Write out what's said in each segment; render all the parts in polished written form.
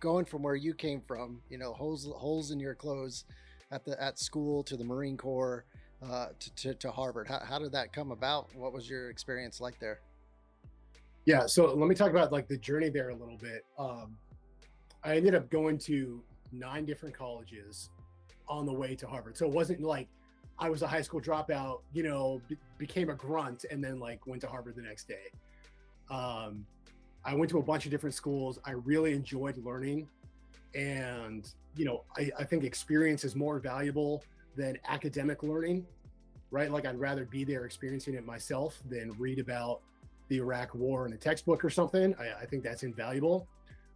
going from where you came from, holes in your clothes at school to the Marine Corps, to Harvard. How did that come about? What was your experience like there? Yeah, so let me talk about like the journey there a little bit. I ended up going to 9 different colleges on the way to Harvard. So it wasn't like I was a high school dropout, became a grunt and then like went to Harvard the next day. Um, I went to a bunch of different schools. I really enjoyed learning. And, I think experience is more valuable than academic learning, right? Like I'd rather be there experiencing it myself than read about the Iraq war in a textbook or something. I think that's invaluable.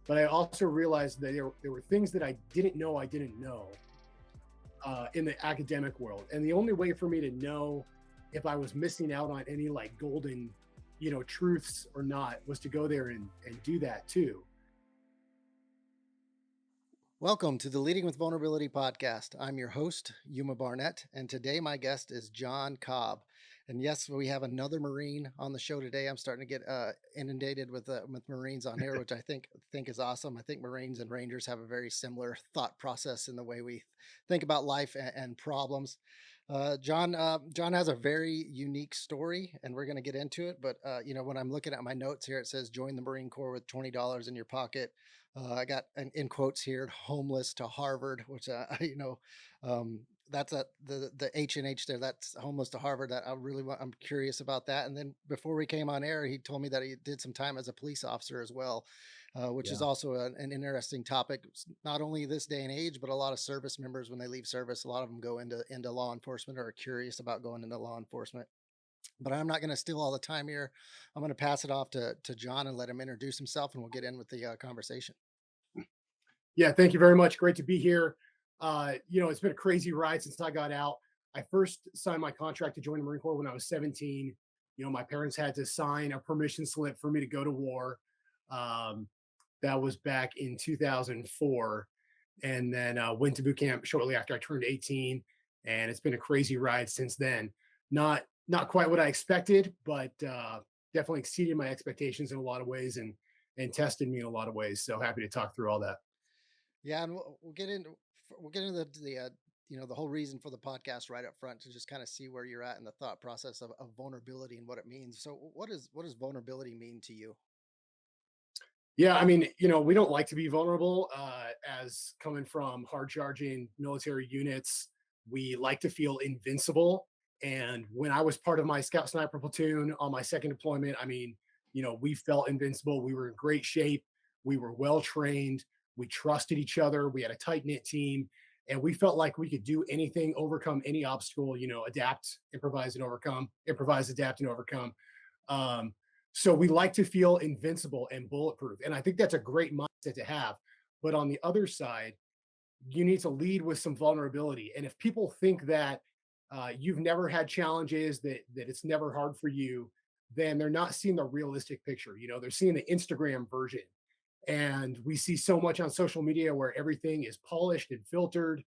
But I also realized that there were things that I didn't know in the academic world. And the only way for me to know if I was missing out on any like golden, truths or not was to go there and do that too. Welcome to the Leading with Vulnerability podcast. I'm your host, Yuma Barnett, and today my guest is Jon Cobb. And yes, we have another Marine on the show today. I'm starting to get inundated with Marines on here, which I think is awesome. I think Marines and Rangers have a very similar thought process in the way we think about life and problems. Jon has a very unique story, and we're going to get into it. But when I'm looking at my notes here, it says join the Marine Corps with $20 in your pocket. I got in quotes here, homeless to Harvard, which that's the H&H there. That's homeless to Harvard. That I'm curious about that. And then before we came on air, he told me that he did some time as a police officer as well, which is Yeah. also an interesting topic. Not only this day and age, but a lot of service members, when they leave service, a lot of them go into law enforcement or are curious about going into law enforcement. But I'm not going to steal all the time here. I'm going to pass it off to Jon and let him introduce himself, and we'll get in with the conversation. Yeah, thank you very much. Great to be here. It's been a crazy ride since I got out. I first signed my contract to join the Marine Corps when I was 17. My parents had to sign a permission slip for me to go to war. Um, that was back in 2004. And then went to boot camp shortly after I turned 18. And it's been a crazy ride since then. Not quite what I expected, but definitely exceeded my expectations in a lot of ways and tested me in a lot of ways. So happy to talk through all that. Yeah, and we'll get into the whole reason for the podcast right up front to just kind of see where you're at in the thought process of vulnerability and what it means. So what does vulnerability mean to you? Yeah, I mean, we don't like to be vulnerable. As coming from hard charging military units, we like to feel invincible. And when I was part of my scout sniper platoon on my second deployment, I mean, we felt invincible. We were in great shape. We were well trained. We trusted each other. We had a tight knit team, and we felt like we could do anything, overcome any obstacle. Adapt, improvise, and overcome. Improvise, adapt, and overcome. Um, so we like to feel invincible and bulletproof. And I think that's a great mindset to have. But on the other side, you need to lead with some vulnerability. And if people think that you've never had challenges, that it's never hard for you, then they're not seeing the realistic picture. They're seeing the Instagram version. And we see so much on social media where everything is polished and filtered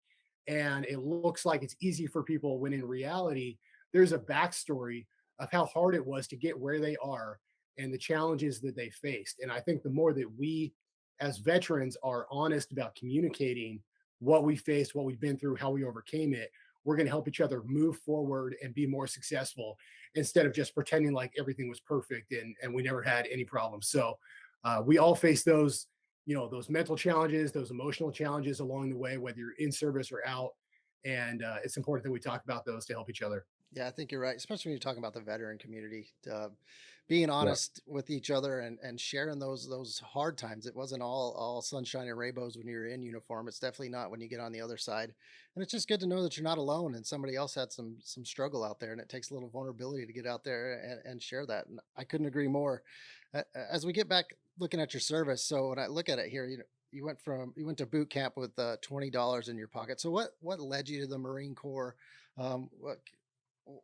and it looks like it's easy for people when in reality, there's a backstory of how hard it was to get where they are and the challenges that they faced. And I think the more that we as veterans are honest about communicating what we faced, what we've been through, how we overcame it, we're going to help each other move forward and be more successful instead of just pretending like everything was perfect and we never had any problems. So we all face those, those mental challenges, those emotional challenges along the way, whether you're in service or out. And it's important that we talk about those to help each other. Yeah, I think you're right, especially when you're talking about the veteran community. Being Yeah. honest with each other and sharing those hard times. It wasn't all sunshine and rainbows when you're in uniform. It's definitely not when you get on the other side. And it's just good to know that you're not alone and somebody else had some struggle out there. And it takes a little vulnerability to get out there and share that. And I couldn't agree more. As we get back looking at your service, so when I look at it here, you went to boot camp with $20 in your pocket. So what led you to the Marine Corps?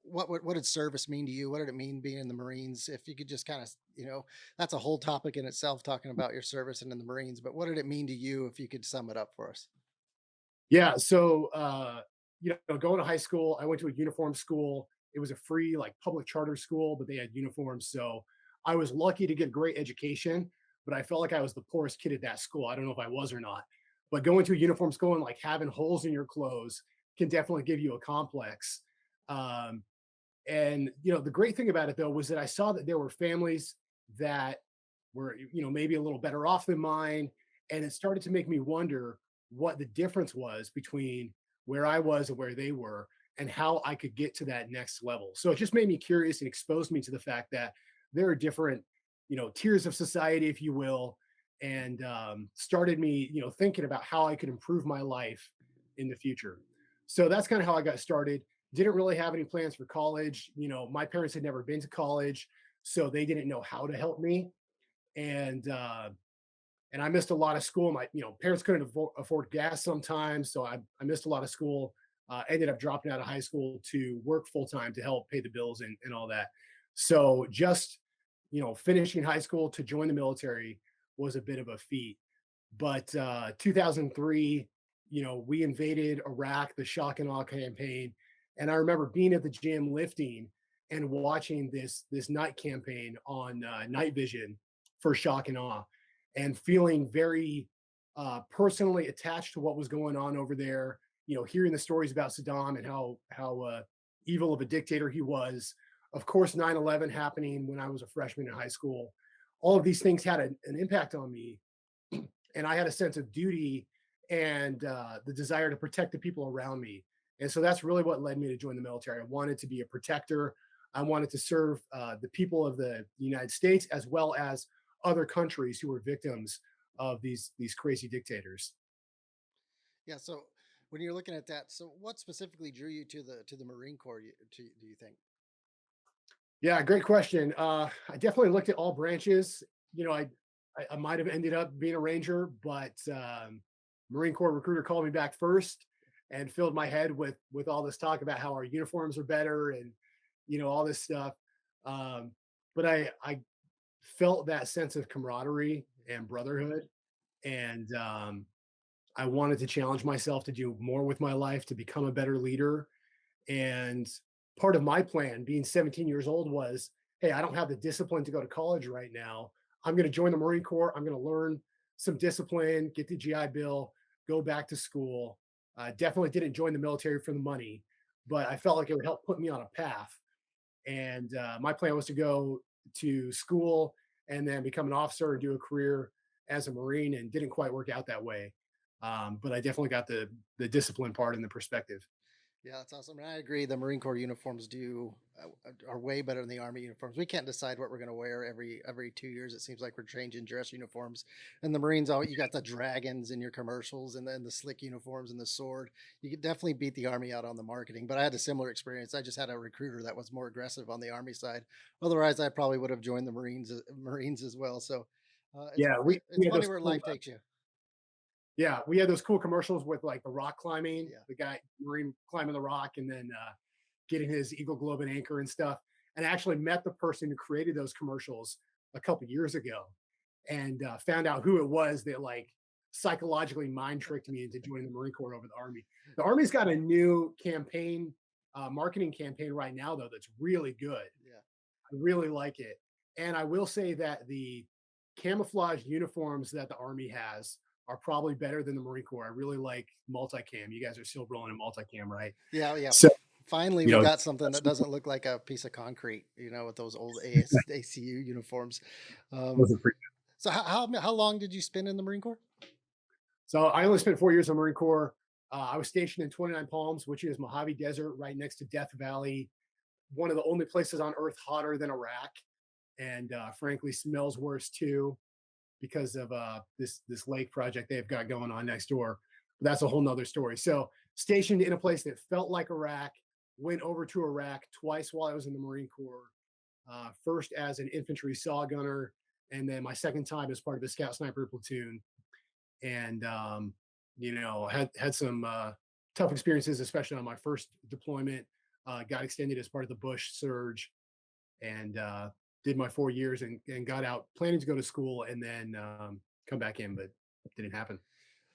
What did service mean to you? What did it mean being in the Marines? If you could just kind of, that's a whole topic in itself, talking about your service and in the Marines, but what did it mean to you if you could sum it up for us? Yeah. So, going to high school, I went to a uniform school. It was a free, like public charter school, but they had uniforms. So I was lucky to get great education. but I felt like I was the poorest kid at that school. I don't know if I was or not, but going to a uniform school and like having holes in your clothes can definitely give you a complex. Um, and the great thing about it though was that I saw that there were families that were maybe a little better off than mine, and it started to make me wonder what the difference was between where I was and where they were, and how I could get to that next level. So it just made me curious and exposed me to the fact that there are different tiers of society, if you will, and started me thinking about how I could improve my life in the future. So that's kind of how I got started. Didn't really have any plans for college. My parents had never been to college, so they didn't know how to help me. And I missed a lot of school. My parents couldn't afford gas sometimes, so I missed a lot of school. Ended up dropping out of high school to work full time to help pay the bills and all that. So just finishing high school to join the military was a bit of a feat. But 2003, we invaded Iraq, the shock and awe campaign, and I remember being at the gym lifting and watching this night campaign on night vision for shock and awe, and feeling very personally attached to what was going on over there. Hearing the stories about Saddam and how evil of a dictator he was. Of course, 9/11 happening when I was a freshman in high school. All of these things had an impact on me, and I had a sense of duty and the desire to protect the people around me. And so that's really what led me to join the military. I wanted to be a protector. I wanted to serve the people of the United States as well as other countries who were victims of these crazy dictators. Yeah. So when you're looking at that, so what specifically drew you to the Marine Corps? Do you think? Yeah, great question. I definitely looked at all branches. You know, I might have ended up being a ranger, but Marine Corps recruiter called me back first and filled my head with all this talk about how our uniforms are better and all this stuff. Um, but I felt that sense of camaraderie and brotherhood, and I wanted to challenge myself to do more with my life, to become a better leader. And part of my plan, being 17 years old, was, hey, I don't have the discipline to go to college right now. I'm going to join the Marine Corps. I'm going to learn some discipline, get the GI Bill, go back to school. Definitely didn't join the military for the money, but I felt like it would help put me on a path. And my plan was to go to school and then become an officer and do a career as a Marine, and didn't quite work out that way. But I definitely got the discipline part and the perspective. Yeah, that's awesome. And I agree. The Marine Corps uniforms are way better than the Army uniforms. We can't decide what we're going to wear every 2 years. It seems like we're changing dress uniforms. And the Marines, you got the dragons in your commercials, and then the slick uniforms and the sword. You could definitely beat the Army out on the marketing. But I had a similar experience. I just had a recruiter that was more aggressive on the Army side. Otherwise, I probably would have joined the Marines as well. So Yeah, we it's had funny those where cool, life takes you. yeah, we had those cool commercials with like the rock climbing, Yeah. the guy Marine climbing the rock and then getting his Eagle Globe and anchor and stuff. And I actually met the person who created those commercials a couple years ago, and found out who it was that like psychologically mind tricked me into joining the Marine Corps over the Army. The Army's got a new campaign, marketing campaign right now though that's really good. Yeah. I really like it. And I will say that the camouflage uniforms that the Army has are probably better than the Marine Corps. I really like multicam. You guys are still rolling in multicam, right? Yeah, yeah. So, Finally, you we know, got something that's that doesn't look like a piece of concrete, with those old ACU uniforms. Um, those are pretty. so how long did you spend in the Marine Corps? So I only spent 4 years in the Marine Corps. I was stationed in 29 Palms, which is Mojave Desert, right next to Death Valley, one of the only places on Earth hotter than Iraq, and frankly smells worse too, because of this lake project they've got going on next door. But that's a whole nother story. So stationed in a place that felt like Iraq, went over to Iraq twice while I was in the Marine Corps. First as an infantry saw gunner, and then my second time as part of a scout sniper platoon. And had some tough experiences, especially on my first deployment. Got extended as part of the Bush surge, and did my 4 years and got out planning to go to school and then come back in, but it didn't happen.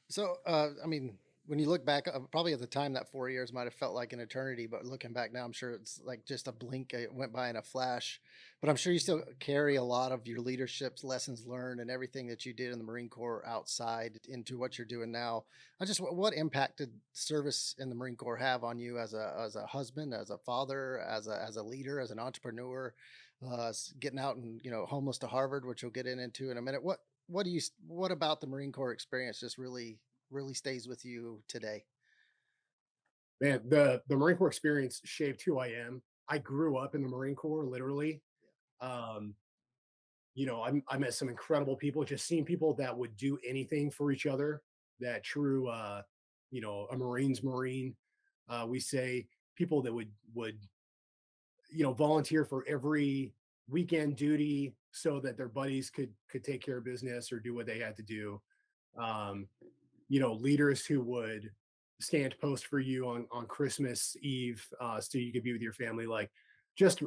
So, I mean, when you look back, probably at the time that 4 years might have felt like an eternity, but looking back now, I'm sure it's like just a blink. It went by in a flash. But I'm sure you still carry a lot of your leadership's lessons learned and everything that you did in the Marine Corps outside into what you're doing now. I just, what impact did service in the Marine Corps have on you as a husband, as a father, as a leader, as an entrepreneur, getting out and homeless to Harvard, which we'll get into in a minute. What about the Marine Corps experience just really stays with you today? Man, the Marine Corps experience shaped who I am. I grew up in the Marine Corps, literally. Um, I met some incredible people. Just seeing people that would do anything for each other. That true, a Marine's Marine. We say people that would volunteer for every weekend duty so that their buddies could take care of business or do what they had to do. Um, Leaders who would stand post for you on Christmas Eve, so you could be with your family. Like, just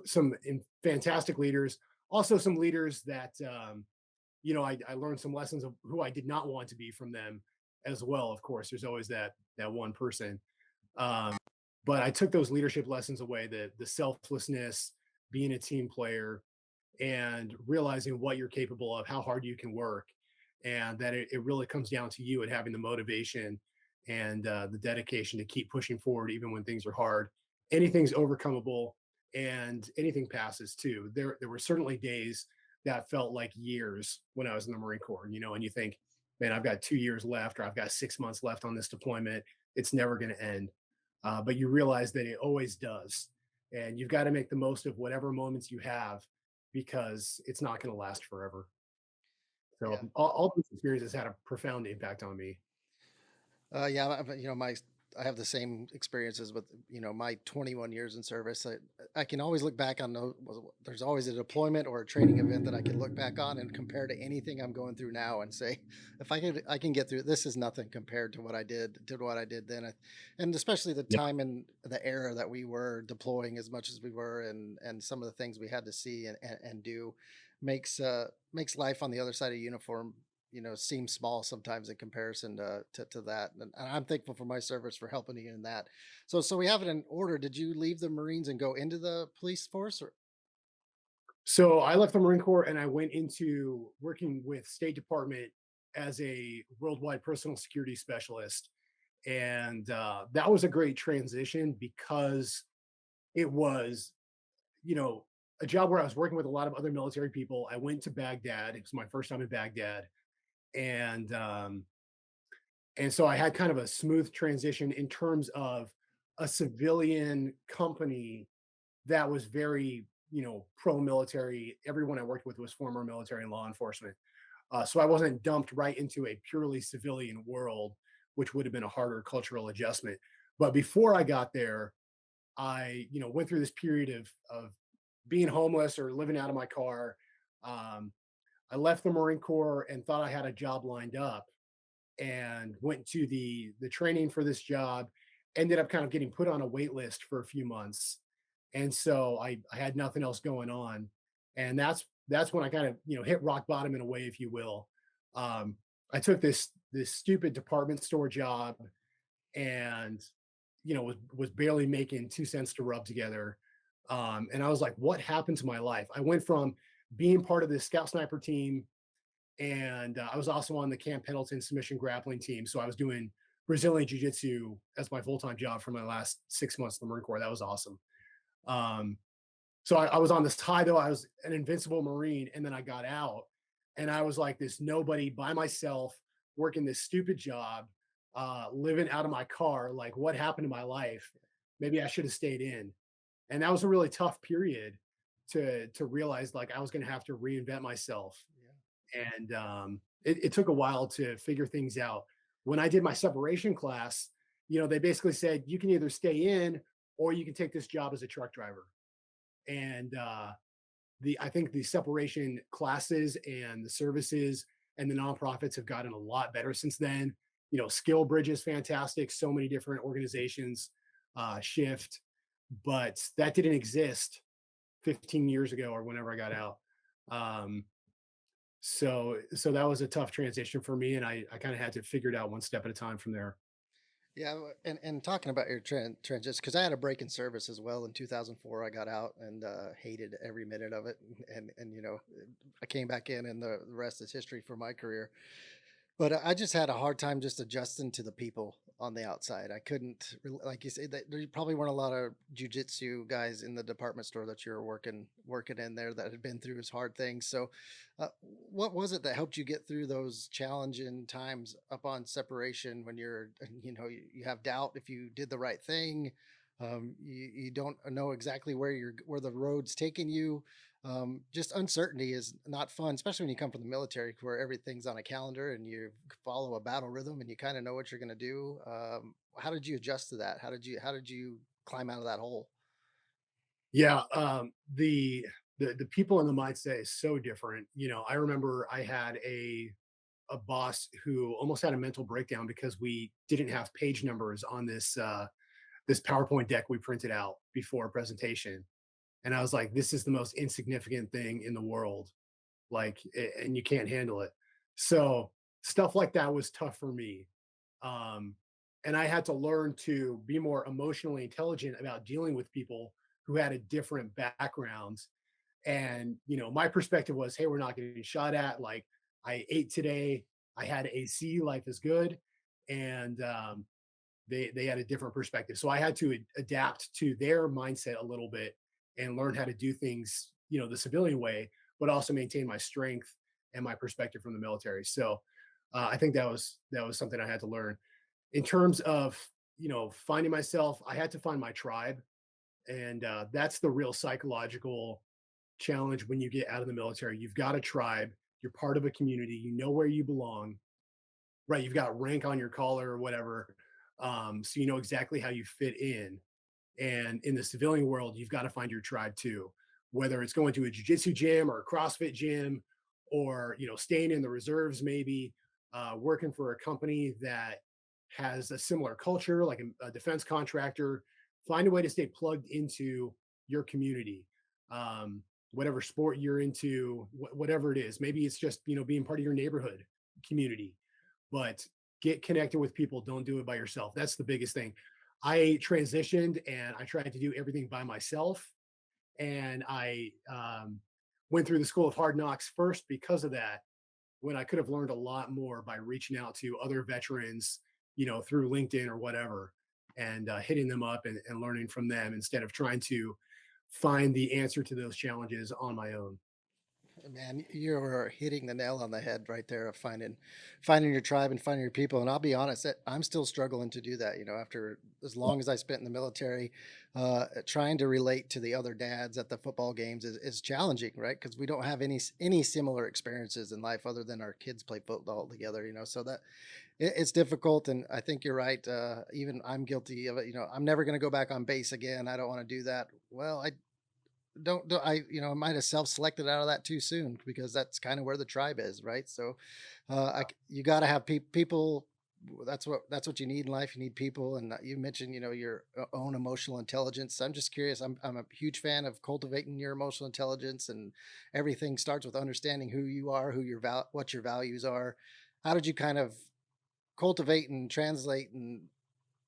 fantastic leaders. Also, some leaders that I learned some lessons of who I did not want to be from them as well. Of course, there's always that one person. Um, but I took those leadership lessons away, the selflessness, being a team player, and realizing what you're capable of, how hard you can work, and that it really comes down to you and having the motivation and the dedication to keep pushing forward even when things are hard. Anything's overcomable, and anything passes too. There were certainly days that felt like years when I was in the Marine Corps, and you think, man, I've got 2 years left, or I've got 6 months left on this deployment. It's never going to end. But you realize that it always does. And you've got to make the most of whatever moments you have, because it's not going to last forever. So Yeah. all those experiences had a profound impact on me. Yeah, I have the same experiences with my 21 years in service. I can always look back on those. There's always a deployment or a training event that I can look back on and compare to anything I'm going through now and say, if I can get through it, this is nothing compared to what I did then. And especially the Yeah. time and the era that we were deploying as much as we were, and some of the things we had to see and do makes life on the other side of uniform seem small sometimes in comparison to that. And I'm thankful for my service for helping you in that. So we have it in order. Did you leave the Marines and go into the police force? Or So I left the Marine Corps and I went into working with State Department as a worldwide personal security specialist. And that was a great transition, because it was, you know, a job where I was working with a lot of other military people. I went to Baghdad. It was my first time in Baghdad. And and so I had kind of a smooth transition in terms of a civilian company that was very, pro military. Everyone I worked with was former military and law enforcement. So I wasn't dumped right into a purely civilian world, which would have been a harder cultural adjustment. But before I got there, I, went through this period of being homeless or living out of my car. Um, I left the Marine Corps and thought I had a job lined up, and went to the training for this job. Ended up kind of getting put on a wait list for a few months, and so I had nothing else going on, and that's when I kind of hit rock bottom in a way, if you will. Um, I took this stupid department store job, and was barely making 2 cents to rub together. And I was like, what happened to my life? I went from being part of this scout sniper team, and I was also on the Camp Pendleton submission grappling team. So I was doing Brazilian Jiu Jitsu as my full time job for my last 6 months in the Marine Corps. That was awesome. Um, so I was on this high, though. I was an invincible Marine, and then I got out, and I was like this nobody by myself, working this stupid job, living out of my car. Like, what happened to my life? Maybe I should have stayed in. And that was a really tough period to realize, like, I was going to have to reinvent myself. yeah, And it took a while to figure things out. When I did my separation class, they basically said you can either stay in or you can take this job as a truck driver. And the I think the separation classes and the services and the nonprofits have gotten a lot better since then. Skill Bridge is fantastic. So many different organizations shift, but that didn't exist 15 years ago or whenever I got out. Um, so that was a tough transition for me, and I kind of had to figure it out one step at a time from there. Yeah, and talking about your transition, because I had a break in service as well in 2004. I got out and hated every minute of it, and I came back in, and the rest is history for my career. But I just had a hard time just adjusting to the people on the outside. I couldn't, like you say, that there probably weren't a lot of jujitsu guys in the department store that you were working in there that had been through as hard things. So, what was it that helped you get through those challenging times upon separation when you're, you have doubt if you did the right thing. You don't know exactly where the road's taking you. Just uncertainty is not fun, especially when you come from the military where everything's on a calendar and you follow a battle rhythm and you kind of know what you're going to do. How did you adjust to that? How did you climb out of that hole? Yeah, the people in the mindset is so different. I remember I had a boss who almost had a mental breakdown because we didn't have page numbers on this PowerPoint deck we printed out before a presentation. And I was like, this is the most insignificant thing in the world. Like, and you can't handle it. So stuff like that was tough for me. Um, and I had to learn to be more emotionally intelligent about dealing with people who had a different background. And, my perspective was, hey, we're not getting shot at. Like, I ate today. I had AC. Life is good. And they had a different perspective. So I had to adapt to their mindset a little bit and learn how to do things, the civilian way, but also maintain my strength and my perspective from the military. So I think that was something I had to learn. In terms of finding myself, I had to find my tribe, and that's the real psychological challenge when you get out of the military. You've got a tribe, you're part of a community, you know where you belong, right? You've got rank on your collar or whatever, so you know exactly how you fit in. And in the civilian world, you've got to find your tribe too, whether it's going to a jujitsu gym or a CrossFit gym, or staying in the reserves, maybe working for a company that has a similar culture, like a defense contractor. Find a way to stay plugged into your community. Whatever sport you're into, whatever it is, maybe it's just being part of your neighborhood community, but get connected with people. Don't do it by yourself. That's the biggest thing. I transitioned and I tried to do everything by myself. And I went through the school of hard knocks first because of that, when I could have learned a lot more by reaching out to other veterans, through LinkedIn or whatever, and hitting them up and learning from them instead of trying to find the answer to those challenges on my own. Man, you're hitting the nail on the head right there of finding your tribe and finding your people. And I'll be honest, that I'm still struggling to do that. After as long as I spent in the military, trying to relate to the other dads at the football games is challenging, right? Because we don't have any similar experiences in life other than our kids play football together. So that it's difficult. And I think you're right. Even I'm guilty of it. I'm never going to go back on base again. I don't want to do that. Well, I don't I I might have self-selected out of that too soon because that's kind of where the tribe is, right? So you got to have people. That's what you need in life. You need people. And you mentioned your own emotional intelligence. I'm just curious. I'm a huge fan of cultivating your emotional intelligence, and everything starts with understanding who you are, what your values are. How did you kind of cultivate and translate and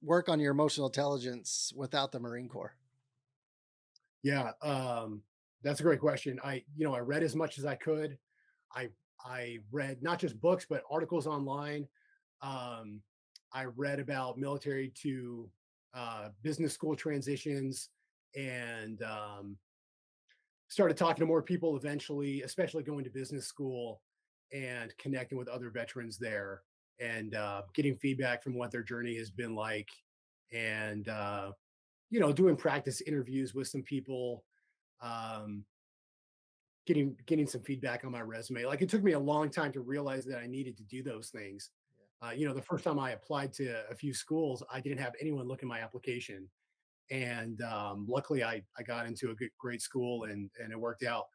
work on your emotional intelligence without the Marine Corps? Yeah, that's a great question. I read as much as I could. I I read not just books but articles online. Um, I read about military to business school transitions, and started talking to more people eventually, especially going to business school and connecting with other veterans there, and getting feedback from what their journey has been like, and doing practice interviews with some people, um, getting some feedback on my resume. Like, it took me a long time to realize that I needed to do those things. The first time I applied to a few schools, I didn't have anyone look at my application, and luckily I got into a great school, and it worked out.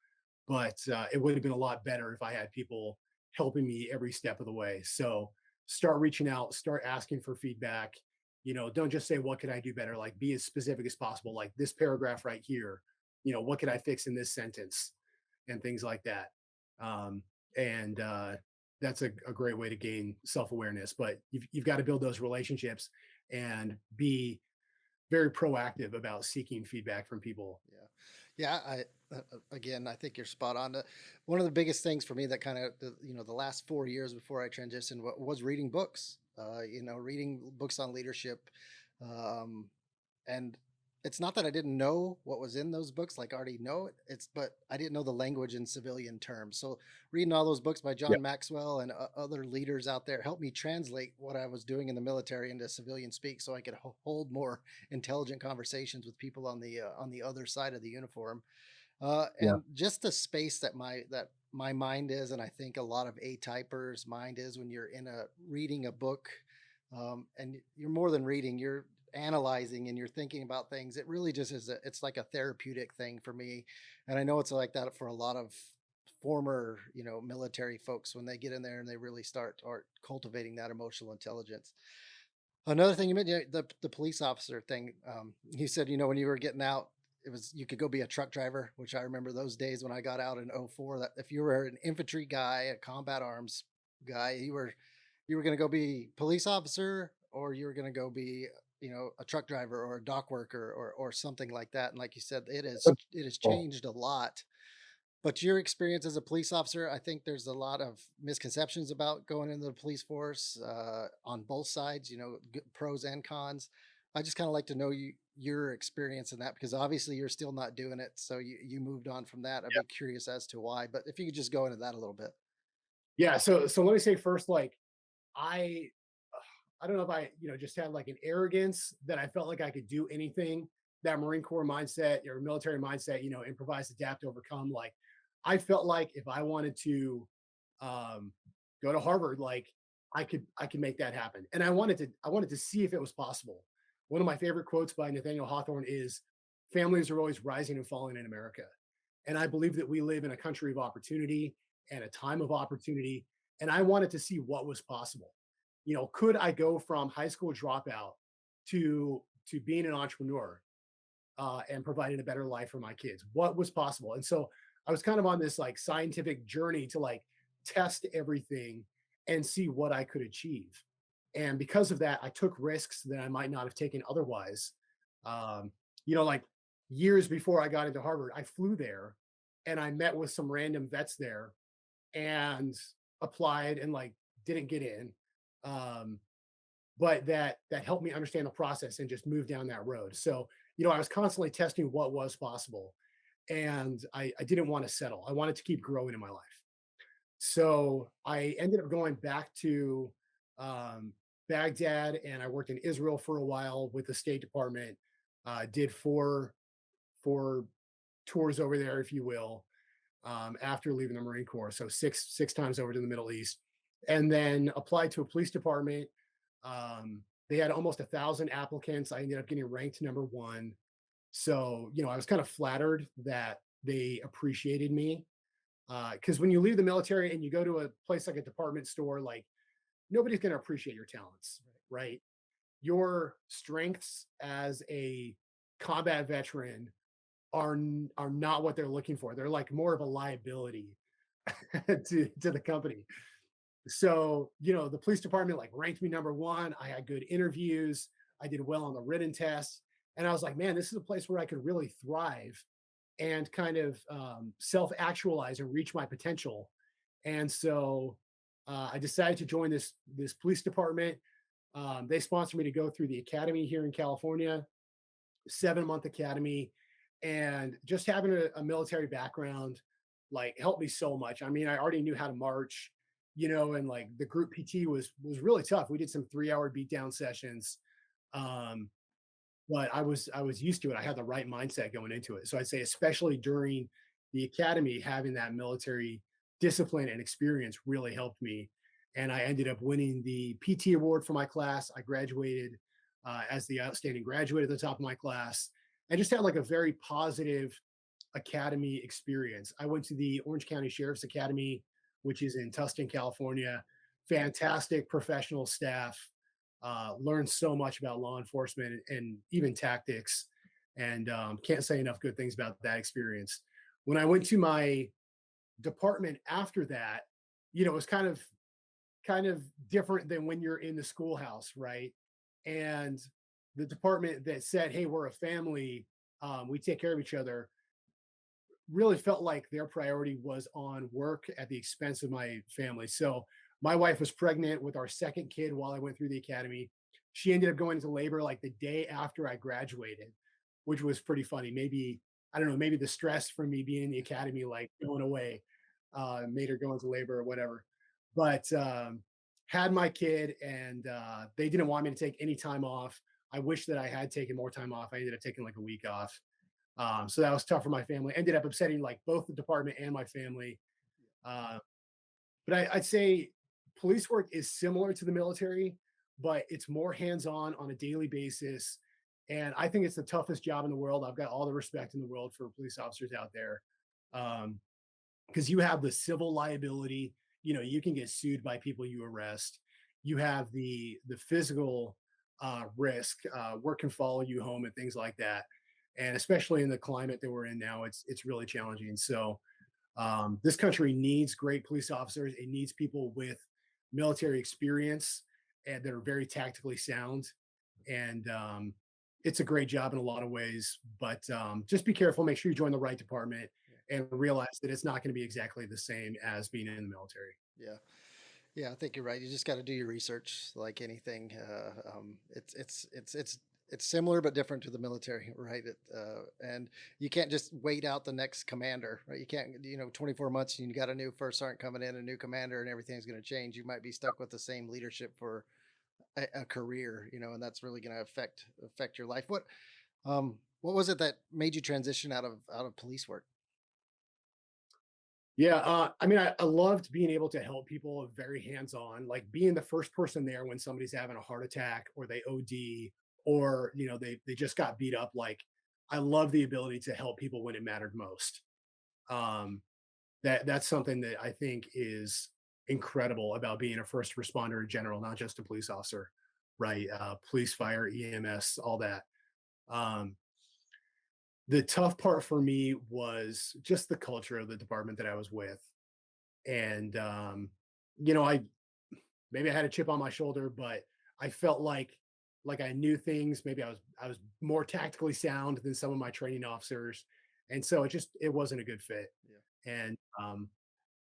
But it would have been a lot better if I had people helping me every step of the way. So start reaching out, start asking for feedback. Don't just say, what could I do better? Like, be as specific as possible. Like, this paragraph right here, what could I fix in this sentence, and things like that. And that's a great way to gain self-awareness. But you've got to build those relationships and be very proactive about seeking feedback from people. Yeah. Yeah. Again, I think you're spot on. One of the biggest things for me that kind of, the last 4 years before I transitioned was reading books, reading books on leadership. Um, and it's not that I didn't know what was in those books, like I already know it. But I didn't know the language in civilian terms. So reading all those books by Yeah, John Maxwell and other leaders out there helped me translate what I was doing in the military into civilian speak, so I could hold more intelligent conversations with people on the other side of the uniform. yeah, And just the space that my mind is, and I think a lot of A typers' mind is when you're in a reading a book, and you're more than reading, you're analyzing and you're thinking about things. It really just it's like a therapeutic thing for me, and I know it's like that for a lot of former military folks when they get in there and they really start or cultivating that emotional intelligence. Another thing you mentioned, the police officer thing. You said, when you were getting out, it was you could go be a truck driver, which I remember those days when I got out in '04. That if you were an infantry guy, a combat arms guy, you were going to go be police officer, or you were going to go be a truck driver or a dock worker or something like that. And like you said, it has oh, changed a lot, but your experience as a police officer, I think there's a lot of misconceptions about going into the police force on both sides, pros and cons. I just kind of like to know your experience in that, because obviously you're still not doing it. So you moved on from that. I'd yeah. be curious as to why, but if you could just go into that a little bit. Yeah, so let me say first, like, I I don't know if I, just had like an arrogance that I felt like I could do anything. That Marine Corps mindset or military mindset, improvise, adapt, overcome. Like, I felt like if I wanted to um, go to Harvard, like I could make that happen, and I wanted to see if it was possible. One of my favorite quotes by Nathaniel Hawthorne is, "Families are always rising and falling in America," and I believe that we live in a country of opportunity and a time of opportunity, and I wanted to see what was possible. Could I go from high school dropout to being an entrepreneur and providing a better life for my kids? What was possible? And so I was kind of on this like scientific journey to like test everything and see what I could achieve. And because of that, I took risks that I might not have taken otherwise. Um, like years before I got into Harvard, I flew there and I met with some random vets there and applied and like didn't get in. Um, but that helped me understand the process and just move down that road. So, I was constantly testing what was possible, and I didn't want to settle. I wanted to keep growing in my life. So I ended up going back to um, Baghdad, and I worked in Israel for a while with the State Department. Did four tours over there, if you will, after leaving the Marine Corps. So six times over to the Middle East, and then applied to a police department. They had almost 1,000 applicants. I ended up getting ranked number one. So I was kind of flattered that they appreciated me. Because when you leave the military and you go to a place like a department store, like nobody's going to appreciate your talents, right? Your strengths as a combat veteran are not what they're looking for. They're like more of a liability to the company. So, the police department like ranked me number one. I had good interviews. I did well on the written tests. And I was like, man, this is a place where I could really thrive and kind of self actualize and reach my potential. And so I decided to join this police department. They sponsored me to go through the academy here in California, 7-month academy, and just having a military background like helped me so much. I mean, I already knew how to march, and like the group PT was really tough. We did some 3-hour beatdown sessions. Um, but I was used to it. I had the right mindset going into it. So I'd say, especially during the academy, having that military discipline and experience really helped me. And I ended up winning the PT award for my class. I graduated as the outstanding graduate at the top of my class, and just had like a very positive academy experience. I went to the Orange County Sheriff's Academy, which is in Tustin, California. Fantastic professional staff. Learned so much about law enforcement and even tactics, and can't say enough good things about that experience. When I went to my department after that, it was kind of kind of different than when you're in the schoolhouse, right? And the department that said, "Hey, we're a family, we take care of each other," really felt like their priority was on work at the expense of my family. So my wife was pregnant with our second kid while I went through the academy. She ended up going into labor like the day after I graduated, which was pretty funny. Maybe, I don't know, maybe the stress from me being in the academy, like going away, made her go into labor or whatever. But had my kid, and they didn't want me to take any time off. I wish that I had taken more time off. I ended up taking like a week off, so that was tough for my family. Ended up upsetting like both the department and my family. Uh, but I'd say police work is similar to the military, but it's more hands on a daily basis. And I think it's the toughest job in the world. I've got all the respect in the world for police officers out there. Um, because you have the civil liability. You can get sued by people you arrest. You have the physical risk. Work can follow you home and things like that. And especially in the climate that we're in now, it's really challenging. So this country needs great police officers. It needs people with military experience and that are very tactically sound. And it's a great job in a lot of ways. But just be careful. Make sure you join the right department and realize that it's not going to be exactly the same as being in the military. Yeah. Yeah, I think you're right. You just got to do your research, like anything. It's similar but different to the military, right? And you can't just wait out the next commander, right? You can't, 24 months and you got a new first sergeant coming in, a new commander, and everything's going to change. You might be stuck with the same leadership for a career, and that's really going to affect your life. What was it that made you transition out of police work? Yeah, I mean, I loved being able to help people very hands on, like being the first person there when somebody's having a heart attack or they OD or they just got beat up. Like, I love the ability to help people when it mattered most. Um, that's something that I think is incredible about being a first responder in general, not just a police officer, right? Police, fire, EMS, all that. Um, the tough part for me was just the culture of the department that I was with. And I maybe I had a chip on my shoulder, but I felt like I knew things. Maybe I was more tactically sound than some of my training officers. And so it wasn't a good fit. Yeah. And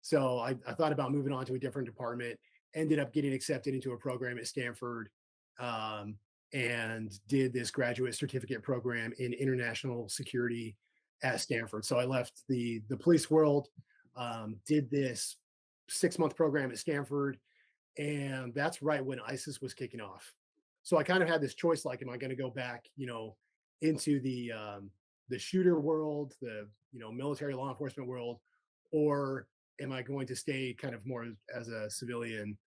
so I thought about moving on to a different department, ended up getting accepted into a program at Stanford, um, and did this graduate certificate program in international security at Stanford. So I left the police world, did this 6 month program at Stanford, and that's right when ISIS was kicking off. So I kind of had this choice: like, am I going to go back, into the shooter world, the military law enforcement world, or am I going to stay kind of more as a civilian?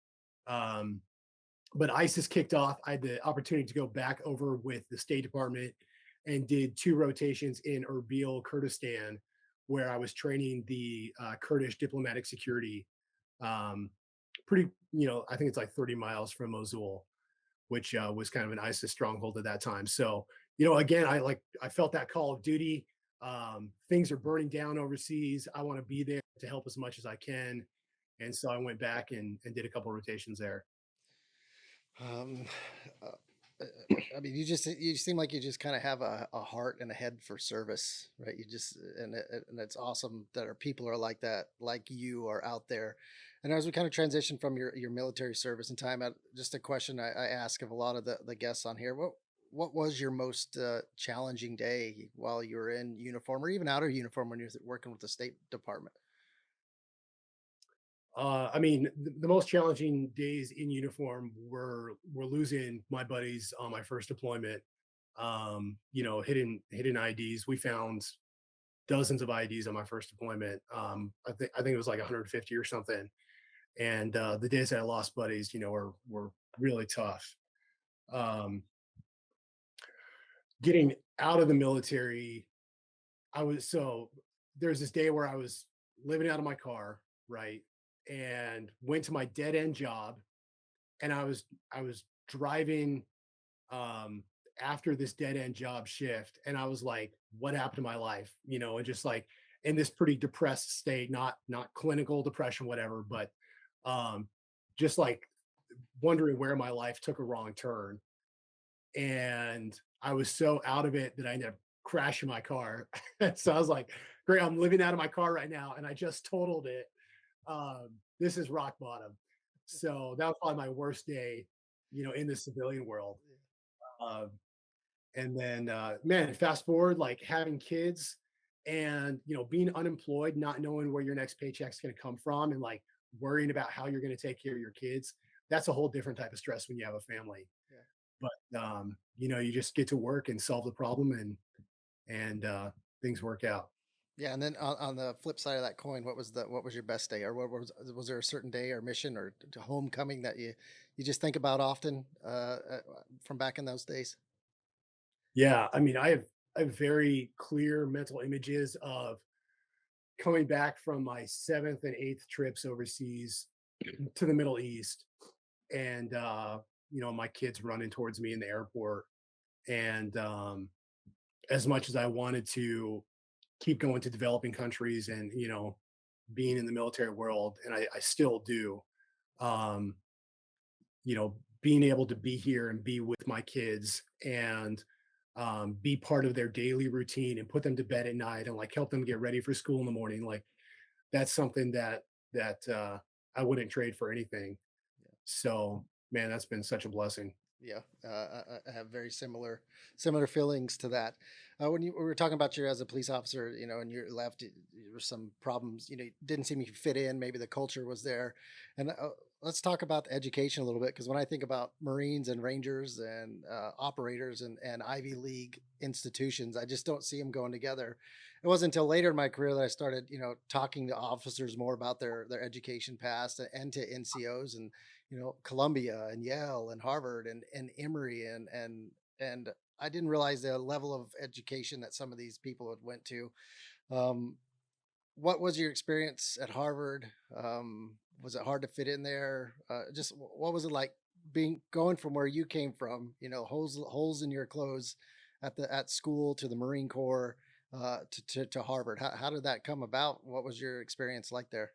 Um, but ISIS kicked off. I had the opportunity to go back over with the State Department and did 2 rotations in Erbil, Kurdistan, where I was training the Kurdish diplomatic security. Um, pretty, I think it's like 30 miles from Mosul, which was kind of an ISIS stronghold at that time. So, again, I felt that call of duty. Things are burning down overseas. I want to be there to help as much as I can. And so I went back and did a couple of rotations there. Um, uh, I mean, you seem like you just kind of have a heart and a head for service, right? And it's awesome that our people are like that, like you are out there. And as we kind of transition from your military service and time, just a question I ask of a lot of the guests on here: what was your most challenging day while you were in uniform, or even out of uniform when you're working with the State Department? I mean, the most challenging days in uniform were losing my buddies on my first deployment. Hidden IDs. We found dozens of IDs on my first deployment. I think it was like 150 or something. And the days that I lost buddies, were really tough. Um, Getting out of the military, I was so there's this day where I was living out of my car, right? And went to my dead end job, and I was driving um after this dead end job shift, and I was like, what happened to my life? And just like in this pretty depressed state, not clinical depression, whatever, but um just like wondering where my life took a wrong turn. And I was so out of it that I ended up crashing my car. So I was like, great, I'm living out of my car right now. And I just totaled it. This is rock bottom. So that was probably my worst day, in the civilian world. Um, and then, man, fast forward, like having kids and, being unemployed, not knowing where your next paycheck's going to come from and like worrying about how you're going to take care of your kids. That's a whole different type of stress when you have a family. Yeah. But you just get to work and solve the problem and things work out. Yeah, and then on the flip side of that coin, what was your best day, or was there a certain day or mission or homecoming that you just think about often from back in those days? Yeah, I mean, I have very clear mental images of coming back from my seventh and eighth trips overseas to the Middle East, and my kids running towards me in the airport, and as much as I wanted to keep going to developing countries and being in the military world, and I still do. Um, Being able to be here and be with my kids and be part of their daily routine and put them to bed at night and like help them get ready for school in the morning. Like that's something that I wouldn't trade for anything. So man, that's been such a blessing. Yeah, I have very similar feelings to that. When you we were talking about you as a police officer, and you left, there were some problems. Didn't seem you fit in. Maybe the culture was there, and let's talk about education a little bit because when I think about Marines and Rangers and operators and Ivy League institutions, I just don't see them going together. It wasn't until later in my career that I started, talking to officers more about their education past and to NCOs and Columbia and Yale and Harvard and Emory and I didn't realize the level of education that some of these people had went to. Um, what was your experience at Harvard? Was it hard to fit in there? Just what was it like being going from where you came from? Holes in your clothes at school to the Marine Corps to Harvard. How did that come about? What was your experience like there?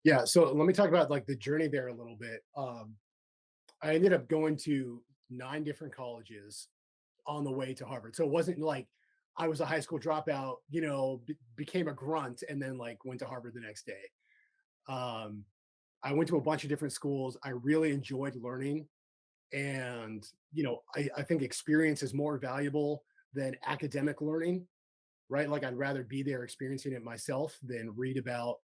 Yeah, so let me talk about like the journey there a little bit. I ended up going to 9 different colleges on the way to Harvard. So it wasn't like I was a high school dropout, became a grunt and then like went to Harvard the next day. Um, I went to a bunch of different schools. I really enjoyed learning. And, I think experience is more valuable than academic learning, right? Like I'd rather be there experiencing it myself than read about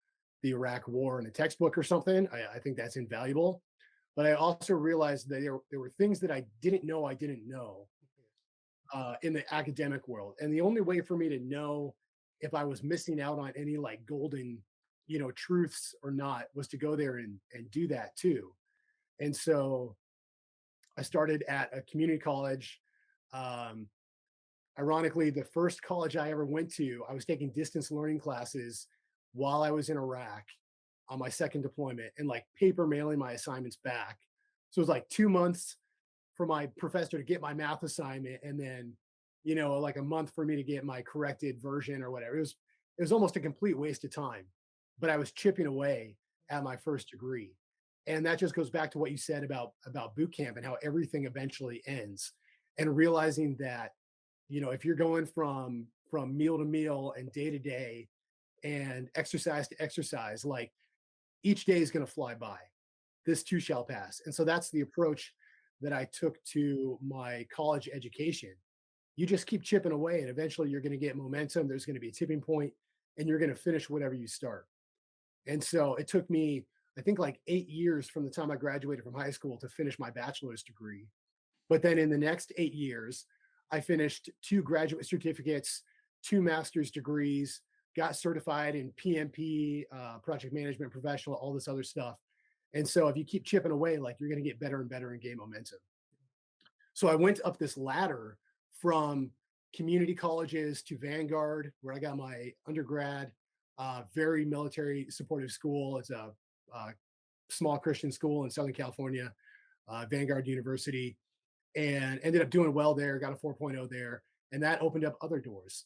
the Iraq war in a textbook or something. I think that's invaluable. But I also realized that there were things that I didn't know in the academic world. And the only way for me to know if I was missing out on any like golden, truths or not was to go there and do that too. And so I started at a community college. Um, Ironically, the first college I ever went to, I was taking distance learning classes while I was in Iraq on my second deployment and like paper mailing my assignments back. So it was like 2 months for my professor to get my math assignment and then, like a month for me to get my corrected version or whatever. It was almost a complete waste of time, but I was chipping away at my first degree. And that just goes back to what you said about boot camp and how everything eventually ends and realizing that if you're going from meal to meal and day to day and exercise to exercise, like each day is going to fly by. This too shall pass. And so that's the approach that I took to my college education. You just keep chipping away and eventually you're going to get momentum. There's going to be a tipping point and you're going to finish whatever you start. And so it took me, I think, like 8 years from the time I graduated from high school to finish my bachelor's degree. But then in the next 8 years, I finished 2 graduate certificates, 2 master's degrees, got certified in PMP, project management professional, all this other stuff. And so if you keep chipping away, like you're going to get better and better and gain momentum. So I went up this ladder from community colleges to Vanguard, where I got my undergrad, very military supportive school. It's a small Christian school in Southern California, Vanguard University, and ended up doing well there, got a 4.0 there. And that opened up other doors.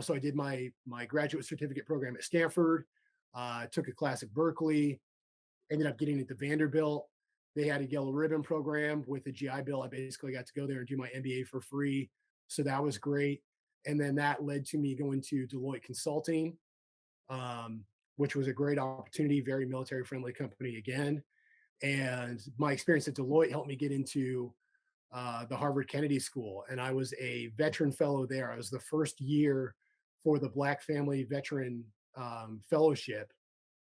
So I did my graduate certificate program at Stanford, took a class at Berkeley, Ended up getting into Vanderbilt. They had a yellow ribbon program with a GI Bill. I basically got to go there and do my MBA for free. So that was great. And then that led to me going to Deloitte Consulting, um, which was a great opportunity, very military friendly company again. And my experience at Deloitte helped me get into the Harvard Kennedy School. And I was a veteran fellow there. I was the first year for the Black Family Veteran Fellowship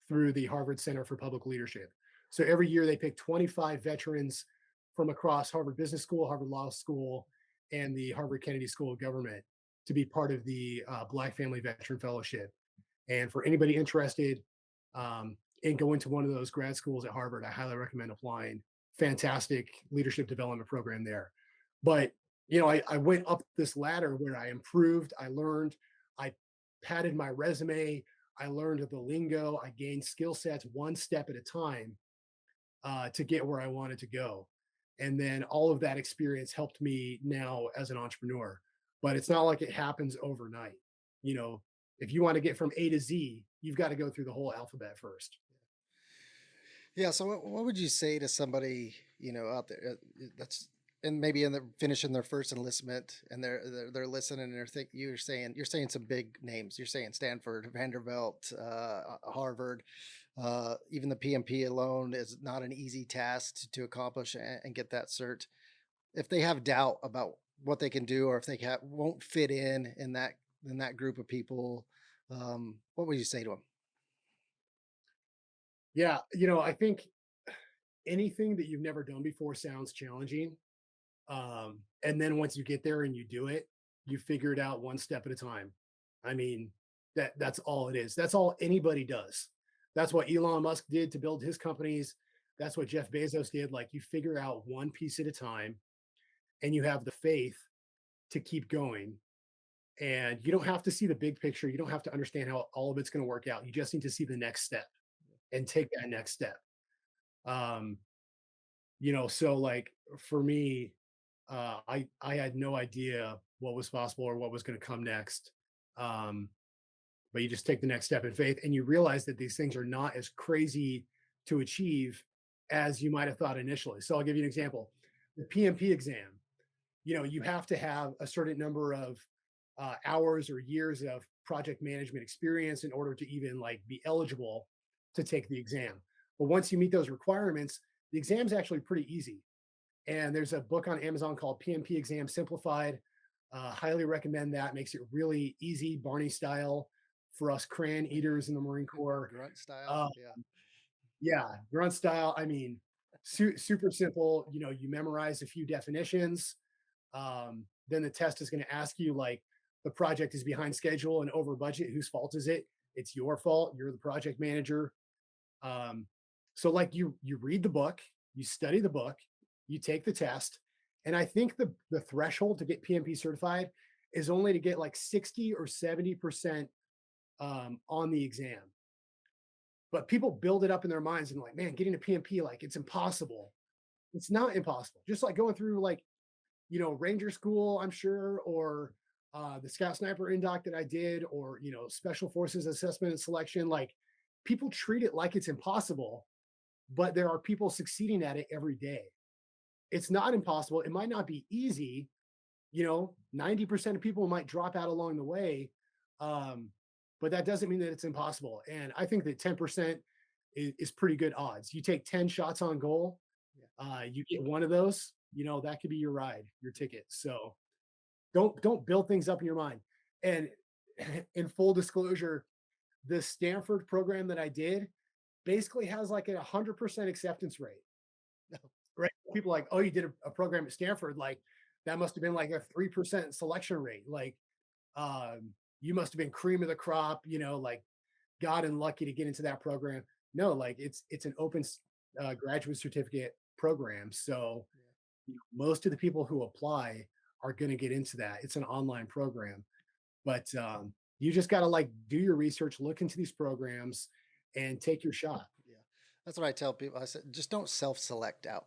through the Harvard Center for Public Leadership. So every year they pick 25 veterans from across Harvard Business School, Harvard Law School, and the Harvard Kennedy School of Government to be part of the Black Family Veteran Fellowship. And for anybody interested in going to one of those grad schools at Harvard, I highly recommend applying. Fantastic leadership development program there. But I went up this ladder where I improved, I learned, I padded my resume, I learned the lingo, I gained skill sets one step at a time to get where I wanted to go. And then all of that experience helped me now as an entrepreneur. But it's not like it happens overnight. You know, if you want to get from A to Z, you've got to go through the whole alphabet first. Yeah. So what would you say to somebody, out there that's and maybe in the finishing their first enlistment and they're listening and you're saying some big names. You're saying Stanford, Vanderbilt, Harvard, even the PMP alone is not an easy task to accomplish and get that cert. If they have doubt about what they can do, or if they won't fit in that group of people, what would you say to them? Yeah, I think anything that you've never done before sounds challenging. And then once you get there and you do it, you figure it out one step at a time. I mean, that's all it is. That's all anybody does. That's what Elon Musk did to build his companies. That's what Jeff Bezos did. Like you figure out one piece at a time and you have the faith to keep going. And you don't have to see the big picture. You don't have to understand how all of it's going to work out. You just need to see the next step and take that next step. Um, so like for me, I had no idea what was possible or what was going to come next. Um, but you just take the next step in faith and you realize that these things are not as crazy to achieve as you might have thought initially. So I'll give you an example. The PMP exam, you have to have a certain number of hours or years of project management experience in order to even like be eligible to take the exam. But once you meet those requirements, the exam's actually pretty easy. And there's a book on Amazon called PMP Exam Simplified. Highly recommend that. Makes it really easy, Barney style, for us crayon eaters in the Marine Corps. Grunt style, Uh, yeah. yeah, grunt style. I mean, super simple. You memorize a few definitions. Then the test is going to ask you like, the project is behind schedule and over budget. Whose fault is it? It's your fault. You're the project manager. Um, so like you read the book, you study the book, you take the test, and I think the threshold to get PMP certified is only to get like 60 or 70% on the exam. But people build it up in their minds and like, man, getting a PMP, like it's impossible. It's not impossible. Just like going through like, Ranger school, I'm sure, or the Scout Sniper Indoc that I did, or Special Forces Assessment and Selection. Like people treat it like it's impossible, but there are people succeeding at it every day. It's not impossible. It might not be easy. 90% of people might drop out along the way. Um, but that doesn't mean that it's impossible. And I think that 10% is pretty good odds. You take 10 shots on goal, you get one of those, that could be your ride, your ticket. So don't build things up in your mind. And in full disclosure, the Stanford program that I did basically has like a 100% acceptance rate. Right? People are like, oh, you did a program at Stanford, like that must have been like a 3% selection rate. Like you must have been cream of the crop, like gotten lucky to get into that program. No, like it's an open graduate certificate program. So most of the people who apply are going to get into that. It's an online program, but you just got to like do your research, look into these programs, and take your shot. Yeah. That's what I tell people. I said, just don't self-select out.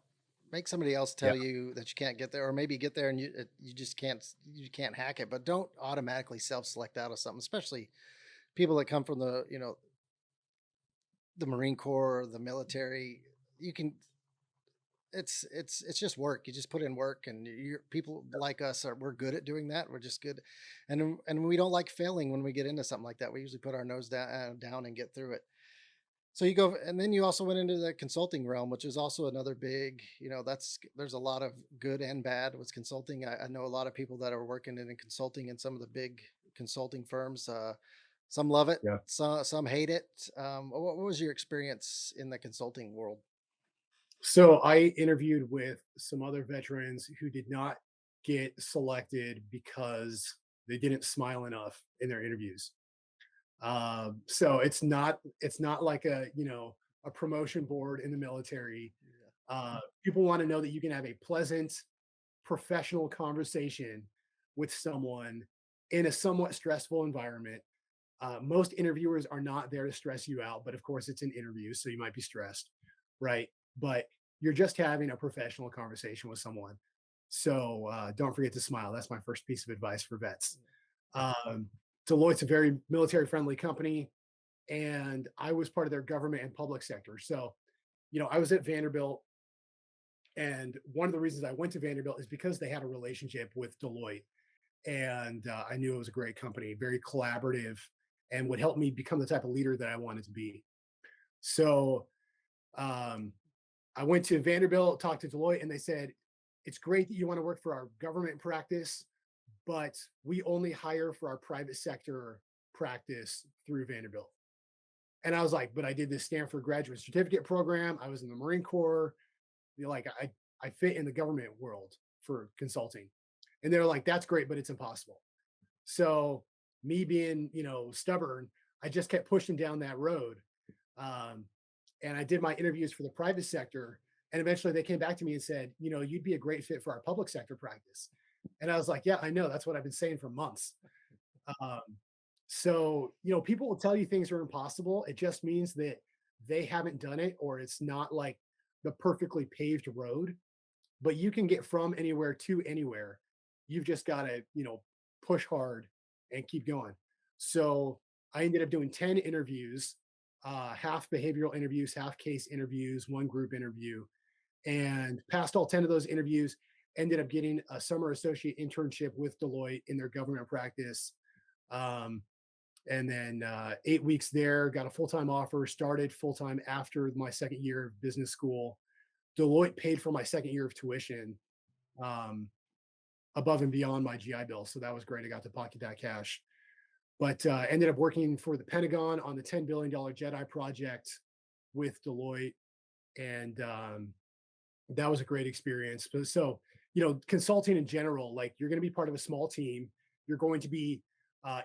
Make somebody else Yeah. tell you that you can't get there, or maybe get there and you just can't hack it. But don't automatically self-select out of something, especially people that come from the Marine Corps, the military, you can it's just work. You just put in work, and you people like us are we're good at doing that. We're just good, and we don't like failing when we get into something like that. We usually put our nose down and get through it. So you go, and then you also went into the consulting realm, which is also another big, there's a lot of good and bad with consulting. I know a lot of people that are working in consulting in some of the big consulting firms. Some love it, Yeah. some hate it. What was your experience in the consulting world? So I interviewed with some other veterans who did not get selected because they didn't smile enough in their interviews. So it's not like a promotion board in the military. Yeah. People want to know that you can have a pleasant, professional conversation with someone in a somewhat stressful environment. Most interviewers are not there to stress you out, but of course it's an interview, so you might be stressed, right? But you're just having a professional conversation with someone. So don't forget to smile. That's my first piece of advice for vets. Um, Deloitte's a very military friendly company, and I was part of their government and public sector. So, I was at Vanderbilt, and one of the reasons I went to Vanderbilt is because they had a relationship with Deloitte, and I knew it was a great company, very collaborative, and would help me become the type of leader that I wanted to be. So, um, I went to Vanderbilt, talked to Deloitte, and they said, "It's great that you want to work for our government practice, but we only hire for our private sector practice through Vanderbilt." And I was like, "But I did this Stanford graduate certificate program. I was in the Marine Corps. Like, I fit in the government world for consulting." And they're like, "That's great, but it's impossible." So me being, stubborn, I just kept pushing down that road. Um, and I did my interviews for the private sector. And eventually they came back to me and said, "You'd be a great fit for our public sector practice." And I was like, "Yeah, I know. That's what I've been saying for months." Um, so, people will tell you things are impossible. It just means that they haven't done it, or it's not like the perfectly paved road, but you can get from anywhere to anywhere. You've just got to, push hard and keep going. So I ended up doing 10 interviews, half behavioral interviews, half case interviews, one group interview, and passed all 10 of those interviews. Ended up getting a summer associate internship with Deloitte in their government practice. Um, and then 8 weeks there, got a full time offer, started full time after my second year of business school. Deloitte paid for my second year of tuition, um, above and beyond my GI Bill. So that was great. I got to pocket that cash. But ended up working for the Pentagon on the $10 billion Jedi project with Deloitte. And that was a great experience. But so, consulting in general, like, you're going to be part of a small team. You're going to be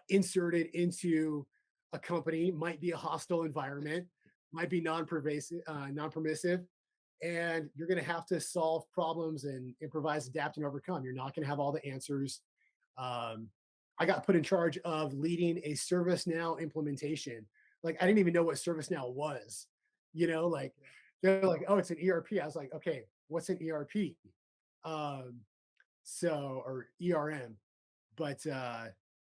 inserted into a company, might be a hostile environment, might be non-pervasive, non-permissive, and you're going to have to solve problems and improvise, adapt, and overcome. You're not going to have all the answers. Um, I got put in charge of leading a ServiceNow implementation. Like, I didn't even know what ServiceNow was. Like, they're like, "Oh, it's an ERP." I was like, "Okay, what's an ERP?" Um, or ERM. But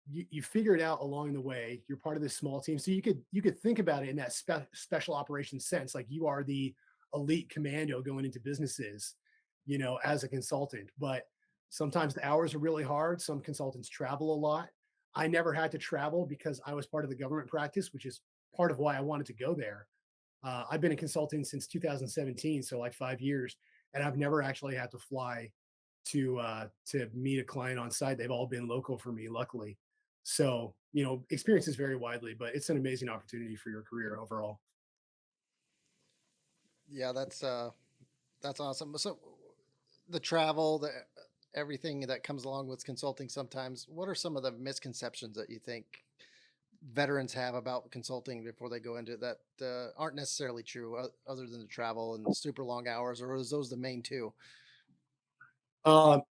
you figure it out along the way. You're part of this small team, so you could think about it in that special operations sense, like you are the elite commando going into businesses, as a consultant. But sometimes the hours are really hard. Some consultants travel a lot. I never had to travel because I was part of the government practice, which is part of why I wanted to go there. I've been in consulting since 2017, so like 5 years, and I've never actually had to fly to meet a client on site. They've all been local for me, luckily. So, experiences vary widely, but it's an amazing opportunity for your career overall. Yeah, that's awesome. So the travel, the everything that comes along with consulting sometimes, what are some of the misconceptions that you think veterans have about consulting before they go into it that aren't necessarily true, other than the travel and super long hours, or is those the main two? Um,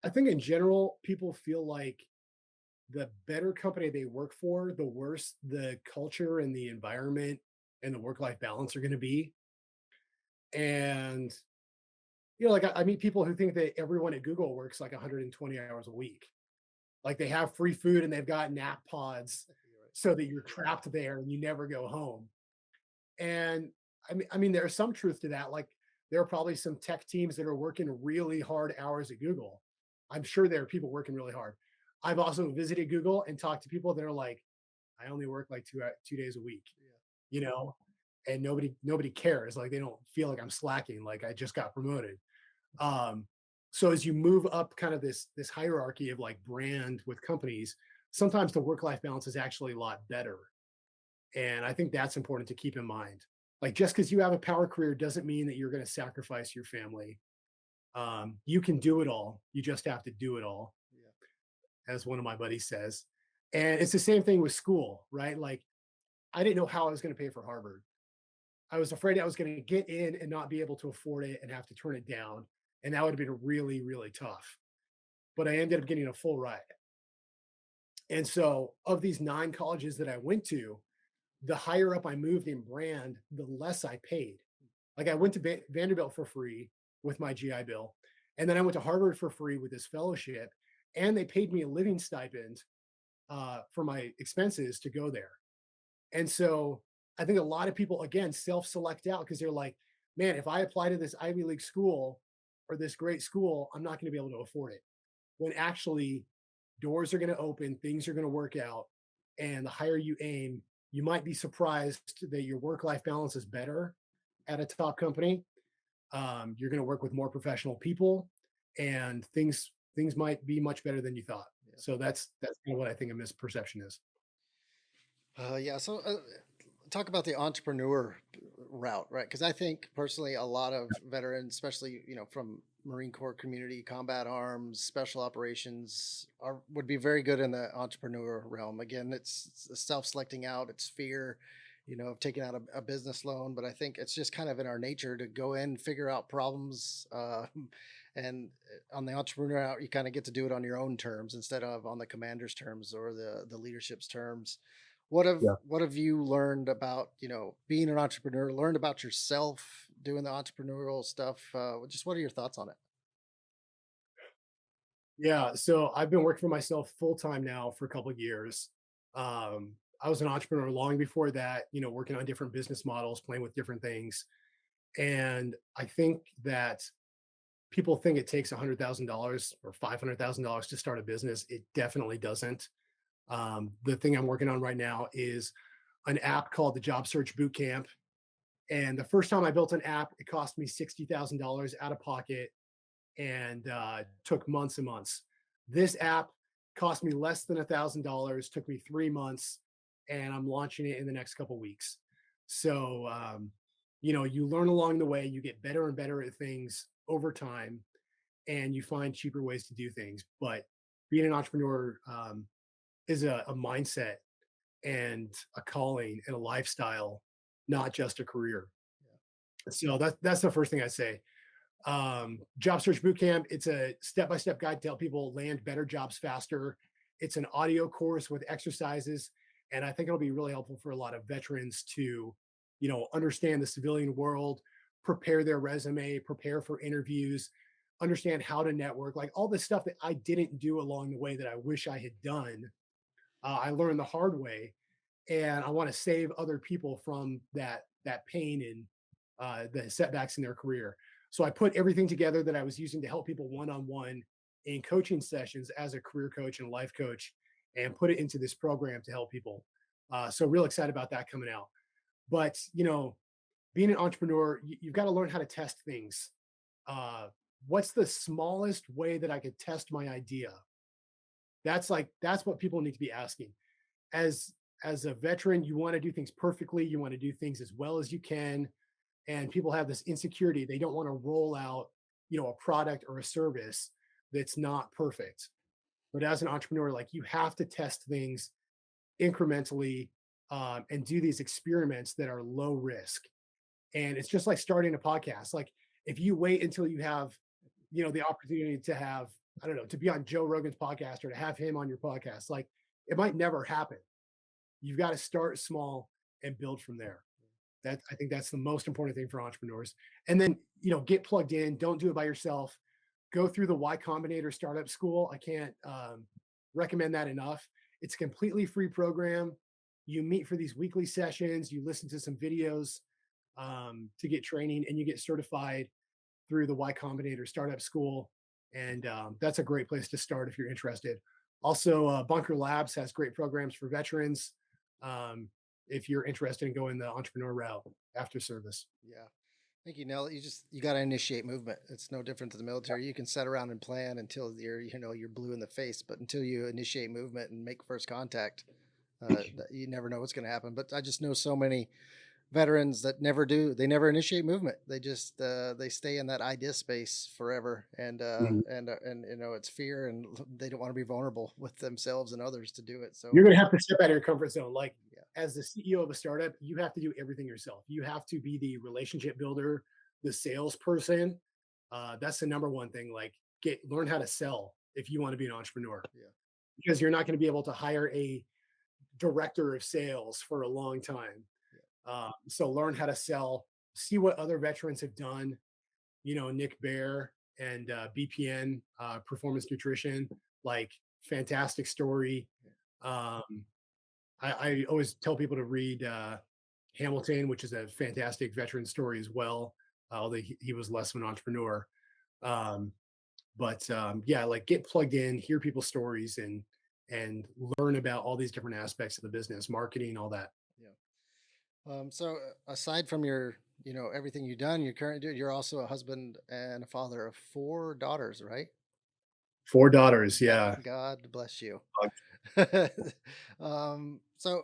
I think in general, people feel like the better company they work for, the worse the culture and the environment and the work-life balance are going to be. And like, I meet people who think that everyone at Google works like 120 hours a week. Like, they have free food and they've got nap pods You're right. so that you're trapped there and you never go home. And I mean, there's some truth to that. Like, there are probably some tech teams that are working really hard hours at Google. I'm sure there are people working really hard. I've also visited Google and talked to people that are like, I only work like 2 days a week, you know, and nobody cares. Like, they don't feel like I'm slacking. Like, I just got promoted. Um, so as you move up kind of this hierarchy of like brand with companies, sometimes the work life balance is actually a lot better, and I think that's important to keep in mind. Like, just because you have a power career doesn't mean that you're going to sacrifice your family. You can do it all. You just have to do it all, Yeah. as one of my buddies says. And it's the same thing with school, right? Like, I didn't know how I was going to pay for Harvard. I was afraid I was going to get in and not be able to afford it and have to turn it down. And that would have been really, really tough. But I ended up getting a full ride. And so, of these 9 colleges that I went to, the higher up I moved in brand, the less I paid. Like, I went to Vanderbilt for free with my GI Bill, and then I went to Harvard for free with this fellowship, and they paid me a living stipend for my expenses to go there. And so, I think a lot of people again self-select out because they're like, "Man, if I apply to this Ivy League school or this great school, I'm not going to be able to afford it." When actually, doors are going to open, things are going to work out, and the higher you aim, you might be surprised that your work-life balance is better at a top company. You're going to work with more professional people, and things might be much better than you thought. Yeah. So that's kind of what I think a misperception is. Yeah. So, talk about the entrepreneur route, right? Because I think personally, a lot of veterans, especially from Marine Corps community, combat arms, special operations, are would be very good in the entrepreneur realm. Again, it's self-selecting out, it's fear, of taking out a business loan. But I think it's just kind of in our nature to go in, figure out problems, and on the entrepreneur route, you kind of get to do it on your own terms instead of on the commander's terms or the leadership's terms. Yeah. What have you learned about, being an entrepreneur, learned about yourself doing the entrepreneurial stuff? Just what are your thoughts on it? Yeah. So I've been working for myself full time now for a couple of years. I was an entrepreneur long before that, working on different business models, playing with different things. And I think that people think it takes $100,000 or $500,000 to start a business. It definitely doesn't. The thing I'm working on right now is an app called the Job Search Bootcamp. And the first time I built an app, it cost me $60,000 out of pocket, and took months and months. This app cost me less than $1,000, took me 3 months, and I'm launching it in the next couple weeks. So, you learn along the way, you get better and better at things over time, and you find cheaper ways to do things. But being an entrepreneur is a mindset and a calling and a lifestyle, not just a career. So that's the first thing I say. Job Search Bootcamp, it's a step-by-step guide to help people land better jobs faster. It's an audio course with exercises, and I think it'll be really helpful for a lot of veterans to, understand the civilian world, prepare their resume, prepare for interviews, understand how to network, like all the stuff that I didn't do along the way that I wish I had done. I learned the hard way, and I want to save other people from that pain and the setbacks in their career. So I put everything together that I was using to help people one on one in coaching sessions as a career coach and life coach, and put it into this program to help people. So real excited about that coming out. But being an entrepreneur, you've got to learn how to test things. Uh, what's the smallest way that I could test my idea? That's what people need to be asking. As a veteran, you want to do things perfectly. You want to do things as well as you can, and people have this insecurity. They don't want to roll out, a product or a service that's not perfect. But as an entrepreneur, like, you have to test things incrementally, and do these experiments that are low risk. And it's just like starting a podcast. Like, if you wait until you have, the opportunity to have, I don't know, to be on Joe Rogan's podcast or to have him on your podcast, like, it might never happen. You've got to start small and build from there. I think that's the most important thing for entrepreneurs. And then, get plugged in. Don't do it by yourself. Go through the Y Combinator Startup School. I can't recommend that enough. It's a completely free program. You meet for these weekly sessions. You listen to some videos. to get training, and you get certified through the Y Combinator Startup School. And that's a great place to start if you're interested. Also, Bunker Labs has great programs for veterans um, if you're interested in going the entrepreneur route after service. Yeah. I think you know you got to initiate movement. It's no different to the military. You can sit around and plan until you're blue in the face, but until you initiate movement and make first contact, you never know what's going to happen. But I just know so many veterans that never do. They never initiate movement. They just they stay in that idea space forever, Mhm. and it's fear, and they don't want to be vulnerable with themselves and others to do it. So You're going to have to step out of your comfort zone. Like, yeah, as the CEO of a startup, you have to do everything yourself. You have to be the relationship builder, the salesperson. That's the number one thing. Like, learn how to sell if you want to be an entrepreneur, yeah, because you're not going to be able to hire a director of sales for a long time. yeah. So learn how to sell, see what other veterans have done. Nick Bear and BPN, Performance Nutrition, like, fantastic story. Um, I always tell people to read Hamilton, which is a fantastic veteran story as well, although he was less of an entrepreneur. Um, but yeah, like, get plugged in, hear people's stories, and learn about all these different aspects of the business, marketing, all that. Yeah. So aside from your, everything you've done, you're currently doing, you're also a husband and a father of four daughters, right? Four daughters, God, yeah. God bless you. Uh, So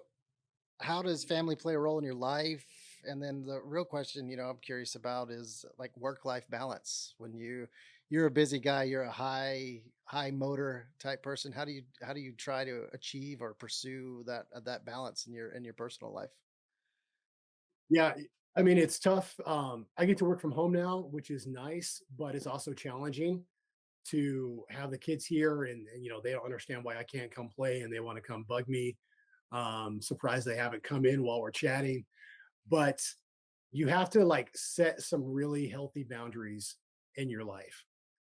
how does family play a role in your life? And then the real question, I'm curious about is like work-life balance. When you're a busy guy, you're a high motor type person. How do you try to achieve or pursue that balance in your personal life? Yeah, I mean, it's tough. I get to work from home now, which is nice, but it's also challenging to have the kids here, and they don't understand why I can't come play, and they want to come bug me. Surprised they haven't come in while we're chatting, but you have to, like, set some really healthy boundaries in your life.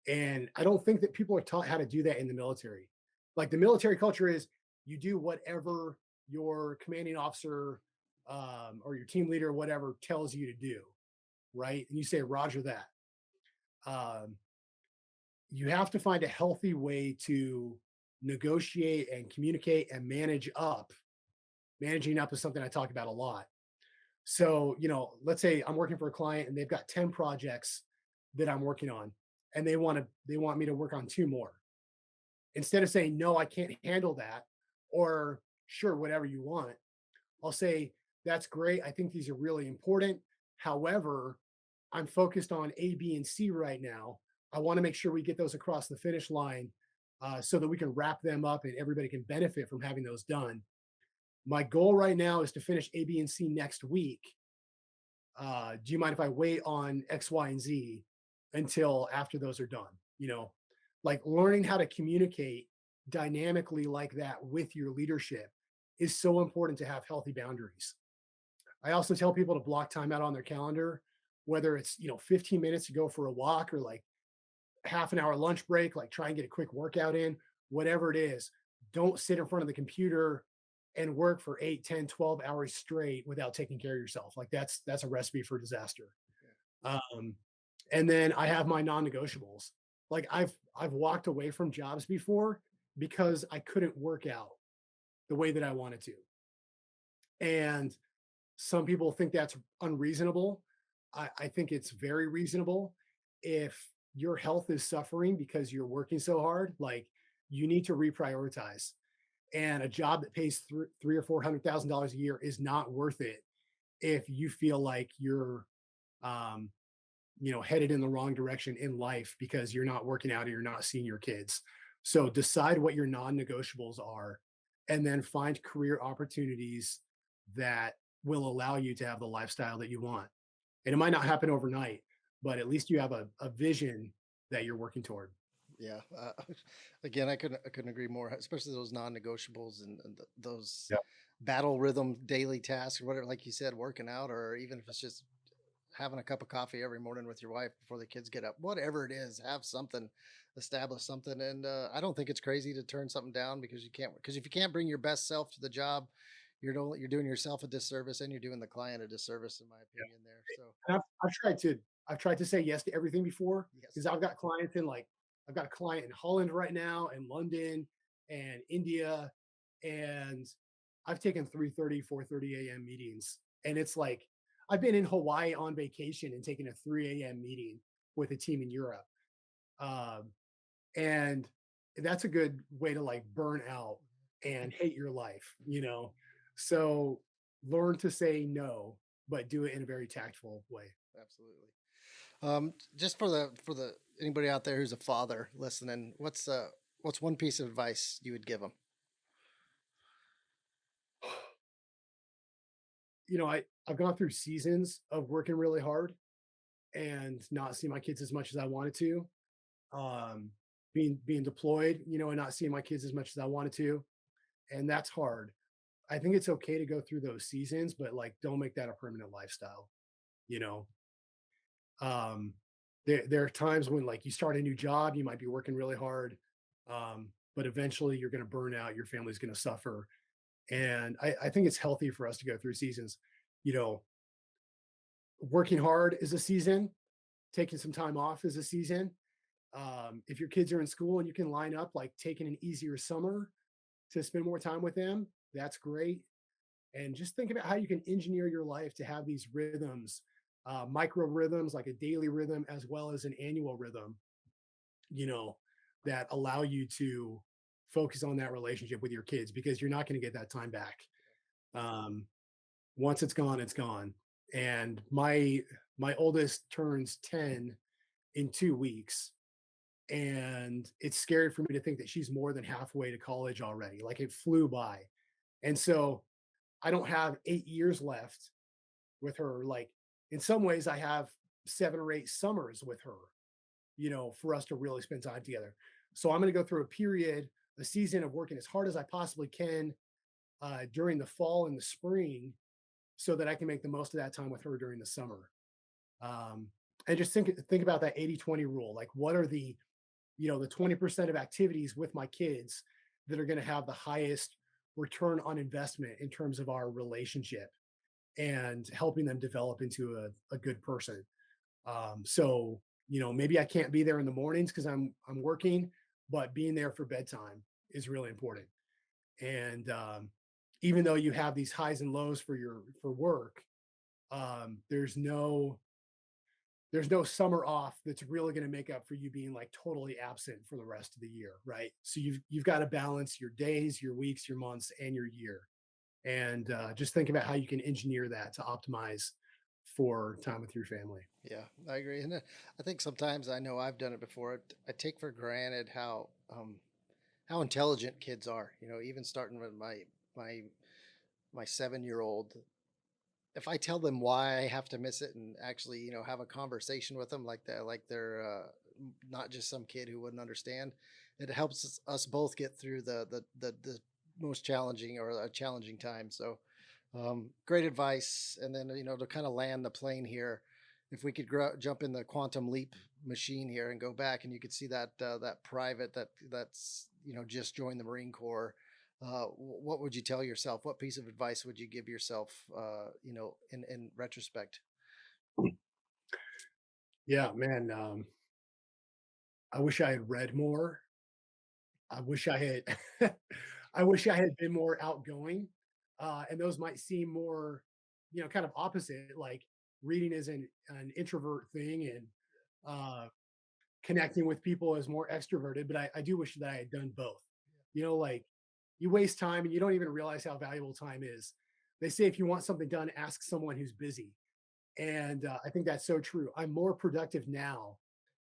And I don't think that people are taught how to do that in the military. Like, the military culture is, you do whatever your commanding officer, or your team leader, whatever, tells you to do, right? And you say, Roger that. Um, you have to find a healthy way to negotiate and communicate and manage up. Managing up is something I talk about a lot. So, let's say I'm working for a client and they've got 10 projects that I'm working on, and they want me to work on two more. Instead of saying, no, I can't handle that, or sure, whatever you want, I'll say, that's great. I think these are really important. However, I'm focused on A, B, and C right now. I want to make sure we get those across the finish line, so that we can wrap them up and everybody can benefit from having those done. My goal right now is to finish A, B, and C next week. Do you mind if I wait on X, Y, and Z until after those are done? Like, learning how to communicate dynamically like that with your leadership is so important to have healthy boundaries. I also tell people to block time out on their calendar, whether it's, 15 minutes to go for a walk, or like half an hour lunch break, like, try and get a quick workout in, whatever it is. Don't sit in front of the computer and work for 8, 10, 12 hours straight without taking care of yourself. Like, that's a recipe for disaster. Um, and then I have my non-negotiables. Like, I've walked away from jobs before because I couldn't work out the way that I wanted to. And some people think that's unreasonable. I think it's very reasonable. If your health is suffering because you're working so hard, like, you need to reprioritize. And a job that pays three or $400,000 a year is not worth it if you feel like you're, um, headed in the wrong direction in life because you're not working out or you're not seeing your kids. So decide what your non-negotiables are, and then find career opportunities that will allow you to have the lifestyle that you want. And it might not happen overnight, but at least you have a vision that you're working toward. Yeah. Again, I couldn't agree more. Especially those non-negotiables and those Yeah. battle rhythm daily tasks or whatever. Like you said, working out, or even if it's just having a cup of coffee every morning with your wife before the kids get up. Whatever it is, have something, establish something. And I don't think it's crazy to turn something down because you can't. Because if you can't bring your best self to the job, you're doing yourself a disservice and you're doing the client a disservice, in my Yeah. opinion. There, so And I've tried to say yes to everything before yes, because I've got a client in Holland right now and London and India, and I've taken 3:30, 4:30 a.m. meetings. And it's like I've been in Hawaii on vacation and taken a 3 a.m. meeting with a team in Europe. Um, and that's a good way to like burn out and hate your life, you know? So learn to say no, but do it in a very tactful way. absolutely. Just for the anybody out there who's a father listening, what's one piece of advice you would give them? I've gone through seasons of working really hard and not seeing my kids as much as I wanted to. Um, being deployed, and not seeing my kids as much as I wanted to, and that's hard. I think it's okay to go through those seasons, but like don't make that a permanent lifestyle. You know, um, there are times when like you start a new job, you might be working really hard, but eventually you're going to burn out. Your family's going to suffer, and I think it's healthy for us to go through seasons. You know, working hard is a season, taking some time off is a season. If your kids are in school and you can line up like taking an easier summer to spend more time with them, that's great. And just think about how you can engineer your life to have these rhythms, micro rhythms, like a daily rhythm, as well as an annual rhythm, you know, that allow you to focus on that relationship with your kids because you're not going to get that time back. Um, Once it's gone, it's gone. And my oldest turns 10 in 2 weeks, and it's scary for me to think that she's more than halfway to college already. Like it flew by. And so I don't have 8 years left with her. Like in some ways, I have 7 or 8 summers with her, for us to really spend time together. So I'm going to go through a season of working as hard as I possibly can during the fall and the spring so that I can make the most of that time with her during the summer. Um, and just think about that 80-20 rule. Like what are the 20% of activities with my kids that are going to have the highest return on investment in terms of our relationship and helping them develop into a good person. So, maybe I can't be there in the mornings because I'm working, but being there for bedtime is really important. And even though you have these highs and lows for work, um, there's no there's no summer off that's really going to make up for you being like totally absent for the rest of the year, right? So you've got to balance your days, your weeks, your months, and your year, and just think about how you can engineer that to optimize for time with your family. Yeah, I agree. And I think sometimes I know I've done it before. I take for granted how intelligent kids are. Even starting with my my 7-year old. If I tell them why I have to miss it and actually, have a conversation with them like that, like they're not just some kid who wouldn't understand, it helps us both get through the most challenging or a challenging time. So, great advice. And then, to kind of land the plane here, if we could jump in the quantum leap machine here and go back, and you could see that private that's just joined the Marine Corps, what would you tell yourself? What piece of advice would you give yourself, in retrospect? Yeah, man. I wish I had read more. I wish I had I wish I had been more outgoing. And those might seem more, kind of opposite. Like reading is an introvert thing, and uh, connecting with people is more extroverted. But I do wish that I had done both. Like you waste time and you don't even realize how valuable time is. They say if you want something done, ask someone who's busy. And I think that's so true. I'm more productive now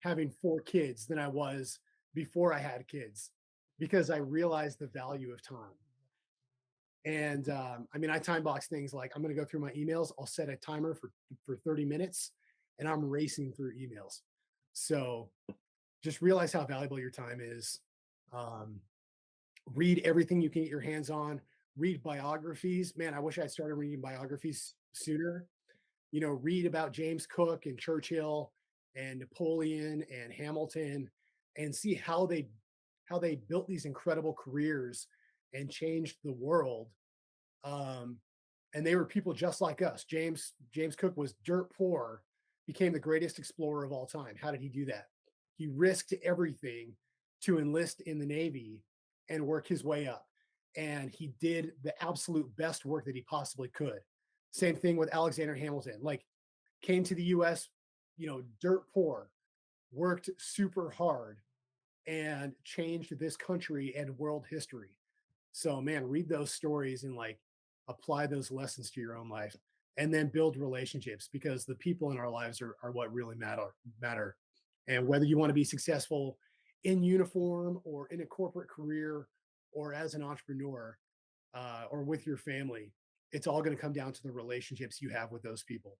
having 4 kids than I was before I had kids because I realized the value of time. And I mean, I time box things like I'm going to go through my emails. I'll set a timer for 30 minutes and I'm racing through emails. So just realize how valuable your time is. Um, Read everything you can get your hands on. Read biographies. Man, I wish I started reading biographies sooner. Read about James Cook and Churchill and Napoleon and Hamilton and see how they built these incredible careers and changed the world Um, and they were people just like us. James Cook was dirt poor, became the greatest explorer of all time. How did he do that? He risked everything to enlist in the Navy and work his way up. And he did the absolute best work that he possibly could. Same thing with Alexander Hamilton. Like, came to the US, dirt poor, worked super hard, and changed this country and world history. So, man, read those stories and like apply those lessons to your own life, and then build relationships, because the people in our lives are what really matter. And whether you want to be successful in uniform or in a corporate career or as an entrepreneur, or with your family, it's all going to come down to the relationships you have with those people.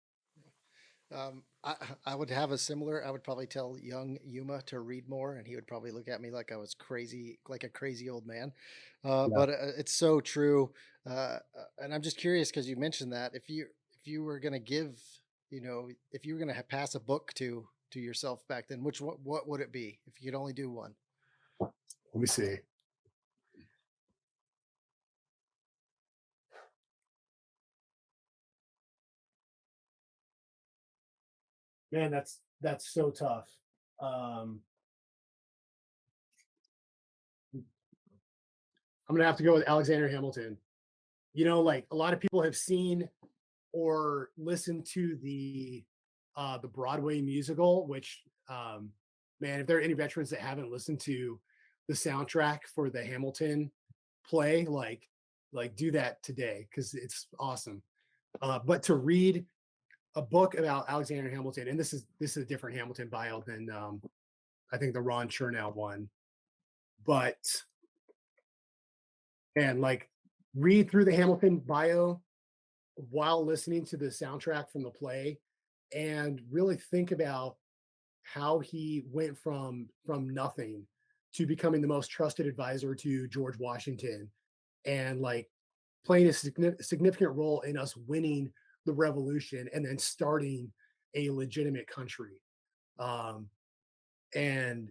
I would have a similar. I would probably tell young Yuma to read more, and he would probably look at me like I was crazy, like a crazy old man. Yeah. But it's so true. And I'm just curious because you mentioned that if you were going to give, if you were going to pass a book to yourself back then, which what would it be if you could only do one? Let me see. Man, that's so tough. Um, I'm gonna have to go with Alexander Hamilton. Like, a lot of people have seen or listened to the Broadway musical, which, man, if there are any veterans that haven't listened to the soundtrack for the Hamilton play, like do that today, because it's awesome. But to read a book about Alexander Hamilton, and this is a different Hamilton bio than, I think, the Ron Chernow one, but, and like, read through the Hamilton bio while listening to the soundtrack from the play, and really think about how he went from nothing to becoming the most trusted advisor to George Washington, and like playing a significant role in us winning the revolution and then starting a legitimate country. um, and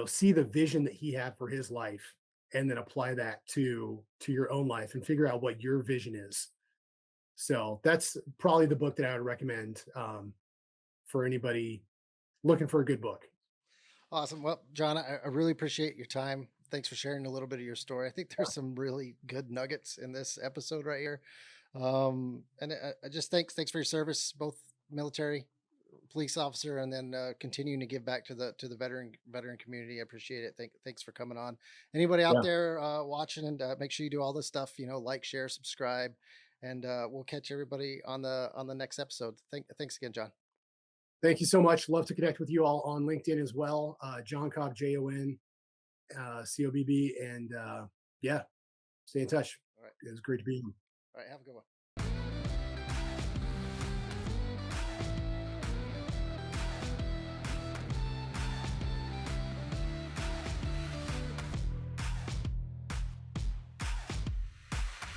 see the vision that he had for his life, and then apply that to your own life and figure out what your vision is. So that's probably the book that I would recommend, for anybody looking for a good book. Awesome. Well, John, I really appreciate your time. Thanks for sharing a little bit of your story. I think there's some really good nuggets in this episode right here. And I just thanks for your service, both military, police officer, and then continuing to give back to the veteran community. I appreciate it. Thanks for coming on. Anybody out Yeah. there watching, and make sure you do all this stuff. Like, share, subscribe, and we'll catch everybody on the next episode. Thanks again, John. Thank you so much. Love to connect with you all on LinkedIn as well. Jon Cobb, JonCobb, and yeah, stay in touch. All right, It was great to be here. all right. Have a good one.